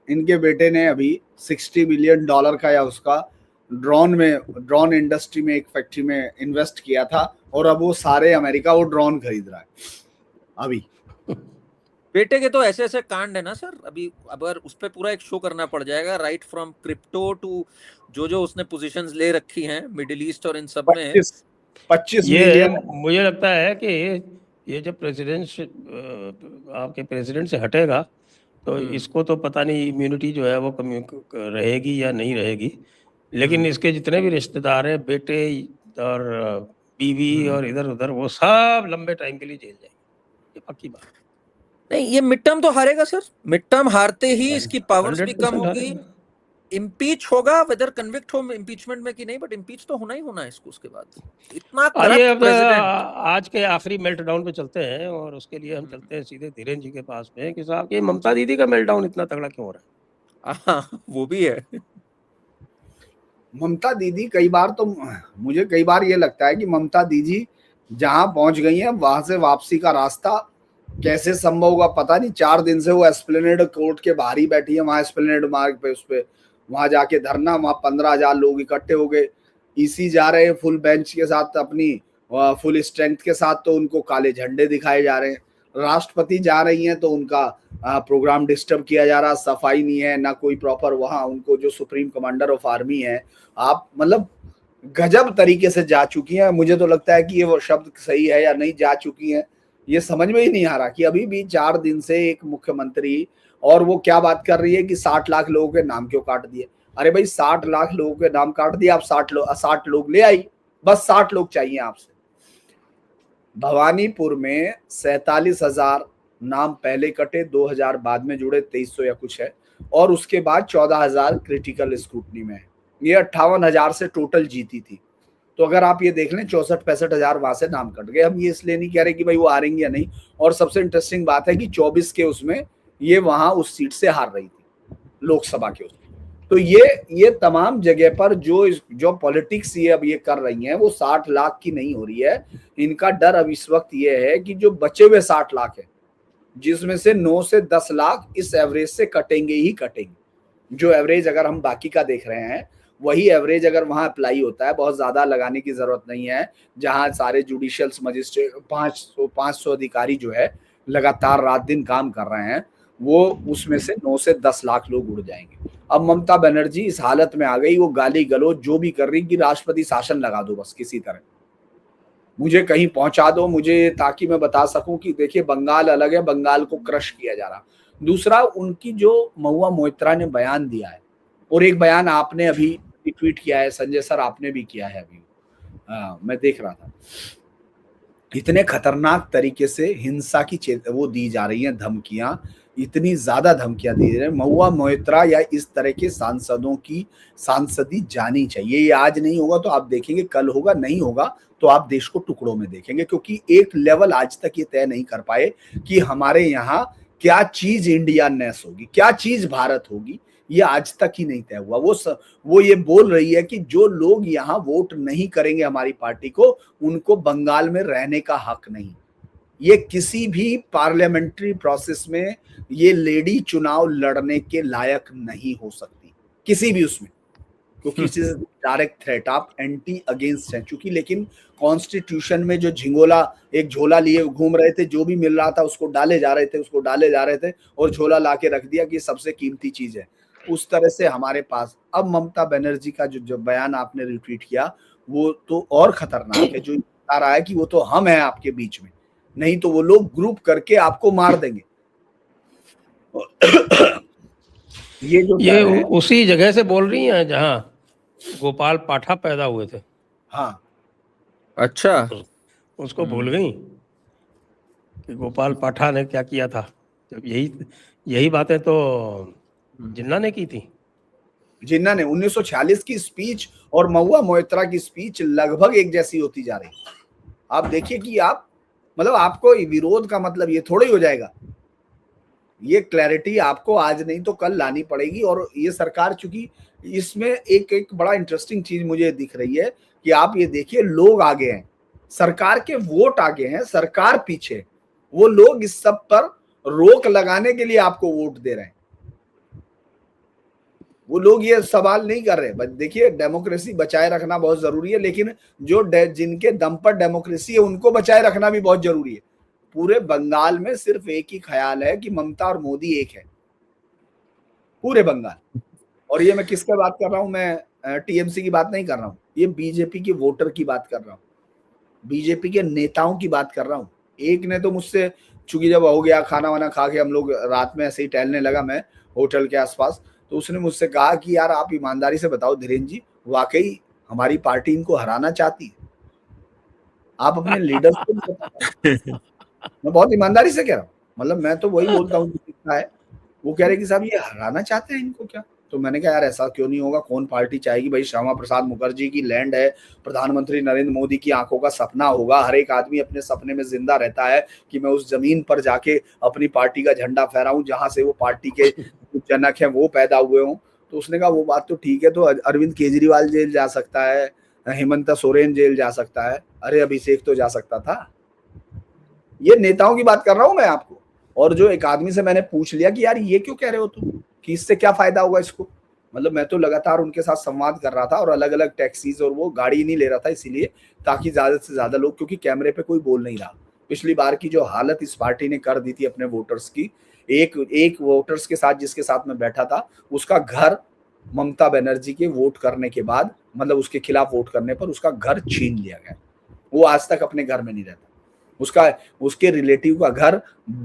इनके बेटे ने अभी $60 बिलियन का या उसका ड्रोन इंडस्ट्री में एक फैक्ट्री में इन्वेस्ट किया था, और अब वो सारे अमेरिका वो ड्रोन खरीद रहा है। अभी।
बेटे के तो ऐसे ऐसे कांड है ना सर, अभी अगर उस पे पूरा एक शो करना पड़ जाएगा, राइट फ्रॉम क्रिप्टो टू जो उसने पोजीशंस ले रखी हैं मिडिल ईस्ट और इन सब में।
25
ये
मिलियन।
मुझे लगता है कि ये जब प्रेसिडेंट आपके प्रेसिडेंट से हटेगा तो इसको तो पता नहीं इम्यूनिटी जो है वो रहेगी या नहीं रहेगी, लेकिन इसके जितने भी रिश्तेदार हैं, बेटे और बीवी और इधर उधर, वो सब लंबे टाइम के लिए जेल जाएंगे, ये पक्की बात।
नहीं, ये मिड टर्म तो हारेगा सर, मिड टर्म हारते ही इसकी पावर्स भी कम
100%
होगी, इम्पीच होगा, वेदर कन्विक्ट हो इम्पीचमेंट में कि नहीं, बट इम्पीच तो होना ही होना है इसको उसके बाद। इतना
आइए
करप्ट
अब
प्रेसिडेंट।
आज के आखिरी मेल्टडाउन पे चलते हैं, और उसके लिए हम चलते हैं सीधे धीरेन जी के पास में कि साहब ये ममता दीदी का मेल्टडाउन इतना तगड़ा क्यों हो रहा है?
हाँ, वो भी है।
ममता दीदी कई बार तो मुझे कई बार ये लगता है कि ममता दीदी जहां पहुंच गई हैं वहां से वापसी का रास्ता कैसे संभव होगा पता नहीं। 4 दिन से वो एस्प्लेनेड कोर्ट के बाहर ही बैठी है, वहां एस्प्लेनेड मार्ग पे, उस पे वहां जाके धरना, वहां 15,000 लोग इकट्ठे हो गए। ईसी जा रहे हैं फुल बेंच के साथ, अपनी फुल स्ट्रेंथ के साथ, तो उनको काले झंडे दिखाए जा रहे हैं। राष्ट्रपति जा रही हैं तो उनका प्रोग्राम डिस्टर्ब किया जा रहा, सफाई नहीं है ना कोई प्रॉपर, वहां उनको जो सुप्रीम कमांडर ऑफ आर्मी है, आप मतलब गजब तरीके से जा चुकी हैं। मुझे तो लगता है कि ये वो शब्द सही है या नहीं, जा चुकी हैं, ये समझ में ही नहीं आ रहा कि अभी भी 4 दिन से एक मुख्यमंत्री, और वो क्या बात कर रही है कि 60 लाख लोगों के नाम क्यों काट दिए। अरे भाई 60 लाख लोगों के नाम काट दिए, आप 60 लोग ले आई, बस 60 लोग चाहिए आपसे। भवानीपुर में 47,000 नाम पहले कटे, 2,000 बाद में जुड़े, 2300 या कुछ है, और उसके बाद 14,000 क्रिटिकल स्क्रूटनी में है। ये 58,000 से टोटल जीती थी। तो अगर आप ये देख लें 64-65,000 वहां से नाम कट गए। हम ये इसलिए नहीं कह रहे कि भाई वो हारेंगे या नहीं, और सबसे इंटरेस्टिंग बात है कि 24 के उसमें ये वहां उस सीट से हार रही थी, लोकसभा के उसमें। तो ये तमाम जगह पर जो पॉलिटिक्स ये अब ये कर रही हैं वो 60 लाख की नहीं हो रही है। इनका डर अब इस वक्त ये है कि जो बचे हुए 60 लाख है, जिसमें से 9 से 10 लाख इस एवरेज से कटेंगे ही कटेंगे। जो एवरेज अगर हम बाकी का देख रहे हैं वही एवरेज अगर वहां अप्लाई होता है, बहुत ज्यादा लगाने की जरूरत नहीं है। जहां सारे जुडिशियल मजिस्ट्रेट 500 अधिकारी जो है लगातार रात दिन काम कर रहे हैं, वो उसमें से 9 से 10 लाख लोग उड़ जाएंगे। अब ममता बनर्जी इस हालत में आ गई, वो गाली गलौज जो भी कर रही कि राष्ट्रपति शासन लगा दो, बस किसी तरह मुझे कहीं पहुंचा दो मुझे, ताकि मैं बता सकूं कि देखिए बंगाल अलग है, बंगाल को क्रश किया जा रहा। दूसरा, उनकी जो महुआ मोइत्रा ने बयान दिया है, और एक बयान आपने अभी ट्वीट किया है संजय सर, आपने भी किया है अभी, मैं देख रहा था, इतने खतरनाक तरीके से हिंसा की वो दी जा रही है धमकियां, इतनी ज्यादा धमकियां दी जा रही है। महुआ मोइत्रा या इस तरह के सांसदों की सांसदी जानी चाहिए। ये आज नहीं होगा तो आप देखेंगे कल होगा, नहीं होगा तो आप देश को टुकड़ों में देखेंगे, क्योंकि एक लेवल आज तक ये तय नहीं कर पाए कि हमारे यहाँ क्या चीज इंडियननेस होगी, क्या चीज भारत होगी, ये आज तक ही नहीं तय हुआ। वो ये बोल रही है कि जो लोग यहाँ वोट नहीं करेंगे हमारी पार्टी को, उनको बंगाल में रहने का हक नहीं। ये किसी भी पार्लियामेंट्री प्रोसेस में ये लेडी चुनाव लड़ने के लायक नहीं हो सकती, किसी भी उसमें, क्योंकि इस डायरेक्ट थ्रेट, आप एंटी अगेंस्ट हैं चूंकि। लेकिन कॉन्स्टिट्यूशन में जो एक झोला लिए घूम रहे थे, जो भी मिल रहा था उसको डाले जा रहे थे और झोला लाके रख दिया कि सबसे कीमती चीज है। उस तरह से हमारे पास अब ममता बनर्जी का जो बयान आपने रिट्वीट किया वो तो और खतरनाक है, जो बता रहा है कि वो तो हम हैं आपके बीच में, नहीं तो वो लोग ग्रुप करके आपको मार देंगे।
ये उसी जगह से बोल रही हैं जहां गोपाल पाठा पैदा हुए थे।
हाँ,
अच्छा,
उसको भूल गई कि गोपाल पाठा ने क्या किया था। जब यही बातें तो जिन्ना ने की थी।
जिन्ना ने 1946 की स्पीच और महुआ मोइत्रा की स्पीच लगभग एक जैसी होती जा रही। आप देखिए कि आप मतलब आपको विरोध का मतलब ये थोड़ा ही हो जाएगा। ये क्लैरिटी आपको आज नहीं तो कल लानी पड़ेगी। और ये सरकार, चूंकि इसमें एक बड़ा इंटरेस्टिंग चीज मुझे दिख रही है कि आप ये देखिए, लोग आगे हैं, सरकार के वोट आगे हैं, सरकार पीछे। वो लोग इस सब पर रोक लगाने के लिए आपको वोट दे रहे हैं। वो लोग ये सवाल नहीं कर रहे। देखिए, डेमोक्रेसी बचाए रखना बहुत जरूरी है, लेकिन जिनके दम पर डेमोक्रेसी है उनको बचाए रखना भी बहुत जरूरी है। पूरे बंगाल में सिर्फ एक ही ख्याल है कि ममता और मोदी एक है, पूरे बंगाल। और ये मैं किसका बात कर रहा हूं, मैं टीएमसी की बात नहीं कर रहा हूं, ये बीजेपी के वोटर की बात कर रहा हूं, बीजेपी के नेताओं की बात कर रहा हूं। एक ने तो मुझसे, चूंकि जब हो गया खाना वाना खा के हम लोग रात में ऐसे ही टहलने लगा मैं होटल के आसपास, तो उसने मुझसे कहा कि यार आप ईमानदारी से बताओ धीरेन्द्र जी, वाकई हमारी पार्टी इनको हराना चाहती है? आप अपने लीडर्स को नहीं बता। मैं बहुत ईमानदारी से कह रहा हूँ, मतलब मैं तो वही बोलता हूँ जो है। वो कह रहे कि साहब ये हराना चाहते हैं इनको क्या? तो मैंने कहा यार ऐसा क्यों नहीं होगा, कौन पार्टी चाहेगी भाई, श्यामा प्रसाद मुखर्जी की लैंड है, प्रधानमंत्री नरेंद्र मोदी की आंखों का सपना होगा, हर एक आदमी अपने सपने में जिंदा रहता है कि मैं उस जमीन पर जाके अपनी पार्टी का झंडा फहराऊं जहां से वो पार्टी के जनक है वो पैदा हुए हों। तो उसने कहा वो बात तो ठीक है, तो अरविंद केजरीवाल जेल जा सकता है, हेमंत सोरेन जेल जा सकता है, अरे अभिषेक तो जा सकता था। ये नेताओं की बात कर रहा हूं मैं आपको। और जो एक आदमी से मैंने पूछ लिया कि यार ये क्यों कह रहे हो तुम कि इससे क्या फायदा होगा इसको, मतलब मैं तो लगातार उनके साथ संवाद कर रहा था और अलग अलग टैक्सीज और वो गाड़ी नहीं ले रहा था इसीलिए, ताकि ज्यादा से ज्यादा लोग, क्योंकि कैमरे पे कोई बोल नहीं रहा। पिछली बार की जो हालत इस पार्टी ने कर दी थी अपने वोटर्स की, एक वोटर्स के साथ जिसके साथ मैं बैठा था, उसका घर ममता बनर्जी के वोट करने के बाद, मतलब उसके खिलाफ वोट करने पर उसका घर छीन लिया गया। वो आज तक अपने घर में नहीं रहता, उसका उसके रिलेटिव का घर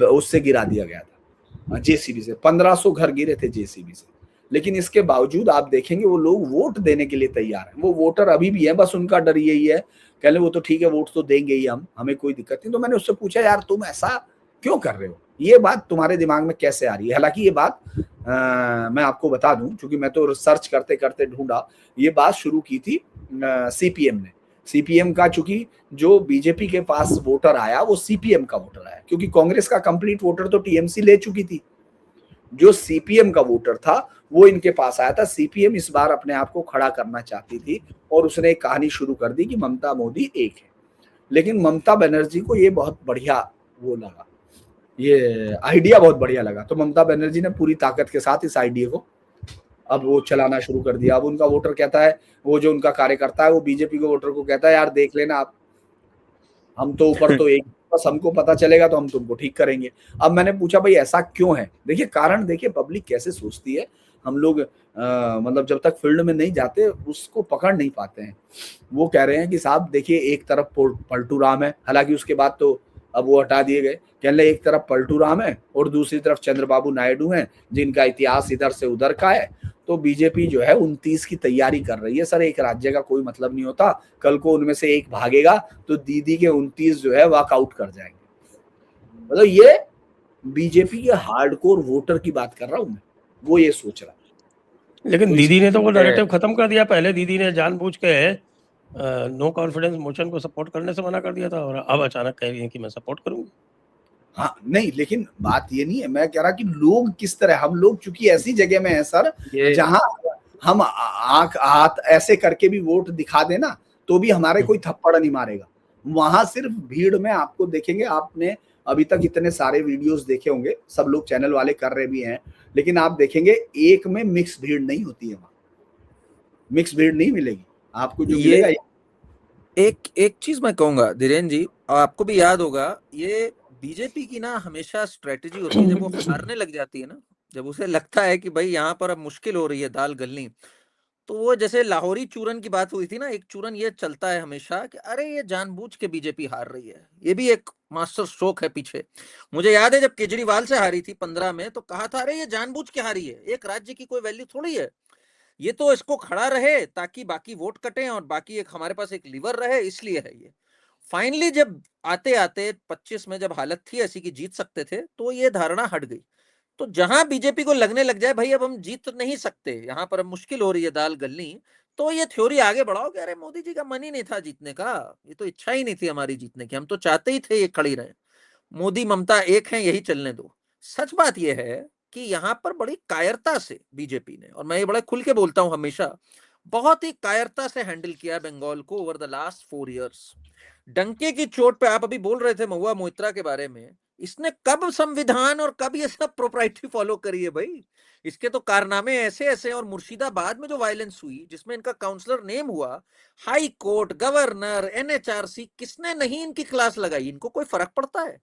उससे गिरा दिया गया था जेसीबी से। 1500 घर गिरे थे जेसीबी से, लेकिन इसके बावजूद आप देखेंगे वो लोग वोट देने के लिए तैयार हैं। वो वोटर अभी भी है, बस उनका डर यही है, कह ले वो तो ठीक है वोट तो देंगे ही हम, हमें कोई दिक्कत नहीं। तो मैंने उससे पूछा यार तुम ऐसा क्यों कर रहे हो, ये बात तुम्हारे दिमाग में कैसे आ रही है? हालांकि ये बात मैं आपको बता दूं, क्योंकि मैं तो रिसर्च करते करते ढूंढा, ये बात शुरू की थी सीपीएम ने। सीपीएम का, चूंकि जो बीजेपी के पास वोटर आया वो सीपीएम का वोटर आया, क्योंकि कांग्रेस का कंप्लीट वोटर तो टीएमसी ले चुकी थी। जो सीपीएम का वोटर था वो इनके पास आया था। सीपीएम इस बार अपने आप को खड़ा करना चाहती थी और उसने एक कहानी शुरू कर दी कि ममता मोदी एक है। लेकिन ममता बनर्जी को ये बहुत बढ़िया वो लगा, ये आइडिया बहुत बढ़िया लगा, तो ममता बनर्जी ने पूरी ताकत के साथ इस आइडिया को अब वो चलाना शुरू कर दिया। अब उनका वोटर कहता है, वो जो उनका कार्यकर्ता है वो बीजेपी के वोटर को कहता है यार देख लेना आप, हम तो ऊपर तो एक, बस हमको पता चलेगा तो हम तुमको ठीक करेंगे। अब मैंने पूछा भाई ऐसा क्यों है? देखिए कारण देखिए पब्लिक कैसे सोचती है, हम लोग मतलब जब तक फील्ड में नहीं जाते उसको पकड़ नहीं पाते हैं। वो कह रहे हैं कि साहब देखिए एक तरफ पलटू राम है, हालांकि उसके बाद तो अब वो हटा दिए गए, कहने एक तरफ पलटू राम है और दूसरी तरफ चंद्रबाबू नायडू हैं जिनका इतिहास इधर से उधर का है। तो बीजेपी जो है 29 की तैयारी कर रही है। सर एक राज्य का कोई मतलब नहीं होता, कल को उनमें से एक भागेगा तो दीदी के 29 जो है वॉकआउट कर जाएंगे। मतलब ये बीजेपी के हार्डकोर वोटर की बात कर रहा हूं मैं, वो ये सोच रहा है।
लेकिन
तो
दीदी ने तो वो नैरेटिव खत्म कर दिया। पहले दीदी ने जानबूझ के नो कॉन्फिडेंस मोशन को सपोर्ट करने से मना कर दिया था और अब अचानक कह रही है कि मैं सपोर्ट करूंगी।
हाँ नहीं, लेकिन बात ये नहीं है, मैं कह रहा कि लोग किस तरह, हम लोग चूंकि ऐसी जगह में है सर जहां हम आंख हाथ ऐसे करके भी वोट दिखा देना तो भी हमारे कोई थप्पड़ नहीं मारेगा। वहां सिर्फ भीड़ में आपको देखेंगे, आपने अभी तक इतने सारे वीडियोस देखे होंगे, सब लोग चैनल वाले कर रहे भी हैं, लेकिन आप देखेंगे एक में मिक्स भीड़ नहीं होती है, वहां मिक्स भीड़ नहीं मिलेगी आपको। जो मिलेगा
एक चीज मैं कहूंगा धीरेन्द्र जी, आपको भी याद होगा, ये बीजेपी की ना हमेशा स्ट्रेटेजी होती है, जब वो हारने लग जाती है ना, जब उसे लगता है कि भाई यहाँ पर अब मुश्किल हो रही है दाल गलनी, तो वो जैसे लाहौरी चूरन की बात हुई थी ना, एक चूरन ये चलता है हमेशा कि अरे ये जानबूझ के बीजेपी हार रही है। ये भी एक मास्टर स्ट्रोक है पीछे। मुझे याद है जब केजरीवाल से हारी थी 15 में, तो कहा था अरे ये जानबूझ के हारी है, एक राज्य की कोई वैल्यू थोड़ी है, ये तो इसको खड़ा रहे ताकि बाकी वोट कटें और बाकी एक हमारे पास एक लीवर रहे, इसलिए है ये। फाइनली जब आते आते 25 में जब हालत थी ऐसी कि जीत सकते थे, तो ये धारणा हट गई। तो जहां बीजेपी को लगने लग जाए भाई अब हम जीत नहीं सकते, यहां पर अब मुश्किल हो रही है दाल गलनी, तो ये थ्योरी आगे बढ़ाओ कि अरे मोदी जी का मन ही नहीं था जीतने का, ये तो इच्छा ही नहीं थी हमारी जीतने की, हम तो चाहते ही थे ये खड़ी रहे, मोदी ममता एक है यही चलने दो। सच बात यह है कि यहां पर बड़ी कायरता से बीजेपी ने, और मैं ये बड़ा खुल के बोलता हूं हमेशा, बहुत ही कायरता से हैंडल किया बंगाल को ओवर द लास्ट 4 इयर्स। डंके की चोट पे, आप अभी बोल रहे थे महुआ मोइत्रा के बारे में, इसने कब संविधान और कब ये सब प्रोप्राइटरी फॉलो करी है भाई? इसके तो कारनामे ऐसे ऐसे, और मुर्शिदाबाद में जो वायलेंस हुई जिसमें इनका काउंसलर नेम हुआ, हाई कोर्ट, गवर्नर, एनएचआरसी, किसने नहीं इनकी क्लास लगाई? इनको कोई फर्क पड़ता है?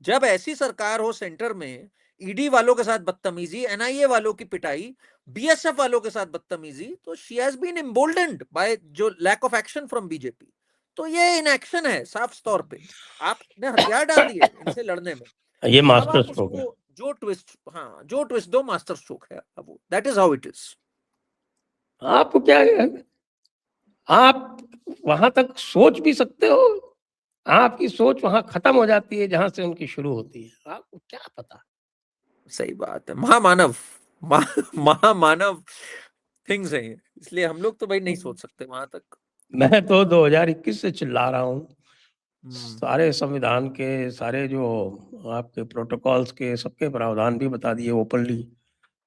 जब ऐसी सरकार हो सेंटर में, ईडी वालों के साथ बदतमीजी, एनआईए वालों की पिटाई, बीएसएफ वालों के साथ बदतमीजी, तो she has been emboldened by जो lack of action from BJP. तो ये इनएक्शन है साफ तौर पे। आपने हथियार डाल दिए इनसे लड़ने में,
ये
अब
मास्टर
आप
स्ट्रोक है।
उसको जो ट्विस्ट, हाँ जो ट्विस्ट दो, मास्टर स्ट्रोक है अब, that is how it is.
आपको क्या है? आप वहां तक सोच भी सकते हो, आपकी सोच वहां खत्म हो जाती है जहां से उनकी शुरू होती है। आपको क्या पता?
सही बात है, महामानव महामानव थिंग्स है ये, इसलिए हम लोग तो भाई नहीं सोच सकते वहां तक।
मैं तो 2021 से चिल्ला रहा हूँ,
हम्म,
सारे संविधान के, सारे जो आपके प्रोटोकॉल्स के, सबके प्रावधान भी बता दिए ओपनली।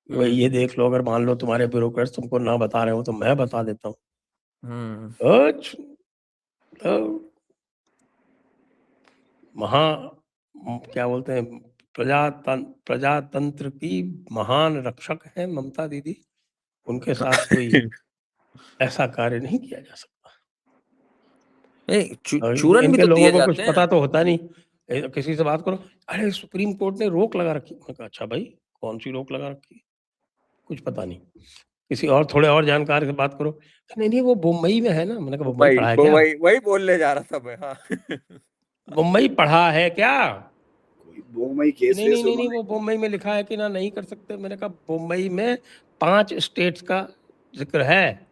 वही ये देख लो, अगर मान लो तुम्हारे ब्यूरोक्रेट्स तुमको ना बता रहे हो तो मैं बता देता हूँ।
हम्म,
तो क्या बोलते हैं, प्रजातंत्र की महान रक्षक है ममता दीदी, उनके साथ कोई ऐसा कार्य नहीं किया जा सकता।
नहीं,
और
चूरन भी
इनके
तो
लोगों
दिए
को कुछ
जाते
पता
हैं।
तो होता नहीं। किसी से बात करो, अरे सुप्रीम कोर्ट ने रोक लगा रखी। मैंने कहा अच्छा भाई, कौन सी रोक लगा रखी? कुछ पता नहीं। किसी और थोड़े और जानकार से बात करो, नहीं नहीं वो मुंबई में है ना। मैंने कहा मुंबई
वही
पढ़ा है क्या?
वही वही बोलने जा रहा था मैं, हाँ।
मुंबई पढ़ा है क्या?
कोई मुंबई केस
नहीं
वेस
नहीं नहीं नहीं,
उन्होंने
वो मुंबई में लिखा है कि ना नहीं कर सकते। मैंने कहा मुंबई में 5 स्टेट्स का जिक्र है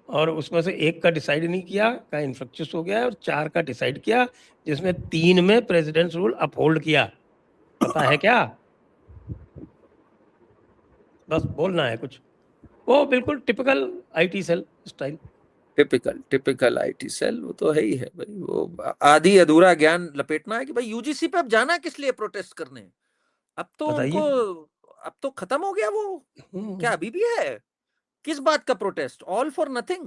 और उसमें से एक का डिसाइड नहीं किया, का इन्फ्रक्चस हो गया है, और 4 का डिसाइड किया, जिसमें 3 में प्रेसिडेंट्स रूल अपहोल्ड किया। पता है क्या? बस बोलना है कुछ। वो बिल्कुल typical IT cell style.
Typical IT cell, वो तो है ही है भाई। वो आधी अधूरा ज्ञान लपेटना है कि भाई यूजीसी पे अब जाना किस लिए प्रोटेस्ट करने। अब तो उनको,
बताइए।
अब तो खत्म हो गया वो।
हम्म,
क्या अभी भी है? किस बात का प्रोटेस्ट? All for nothing.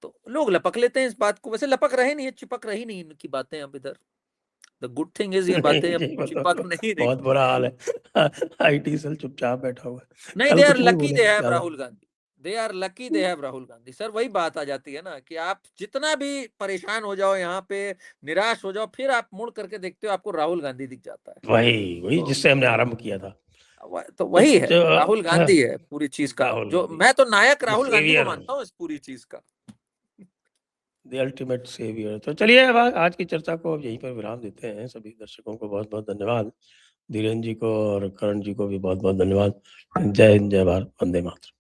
तो लोग लपक लेते हैं इस बात को, वैसे लपक रहे नहीं है, चिपक रही नहीं इनकी बातें अब इधर। द गुड थिंग इज ये बातें अब
नहीं
चिपक
मतलब
नहीं रही।
बहुत बुरा हाल है। आईटी सेल चुपचाप बैठा हुआ है,
नहीं,
कल
दे आर
कुछ नहीं
लकी
बोले
दे हैव
ज्यादा।
Rahul Gandhi. They are lucky they have Rahul Gandhi. Sir वही बात आ जाती है ना कि आप जितना भी परेशान हो जाओ यहाँ पे, निराश हो जाओ, फिर आप मुड़ करके देखते हो आपको राहुल गांधी दिख जाता है।
वही वही
तो
जिससे हमने आरंभ किया था।
तो
तो
वही है, राहुल गांधी है पूरी चीज का।
राहुल
जो
गांधी
मैं तो नायक
द
राहुल गांधी को
सेवियर,
मानता हूँ इस पूरी चीज का।
The ultimate saviour. तो चलिए अब आज की चर्चा को अब यहीं पर विराम देते हैं। सभी दर्शकों को बहुत बहुत धन्यवाद। धीरेन्द्र जी को और करण जी को भी बहुत बहुत धन्यवाद। जय हिंद, जय भारत, वंदे मातरम।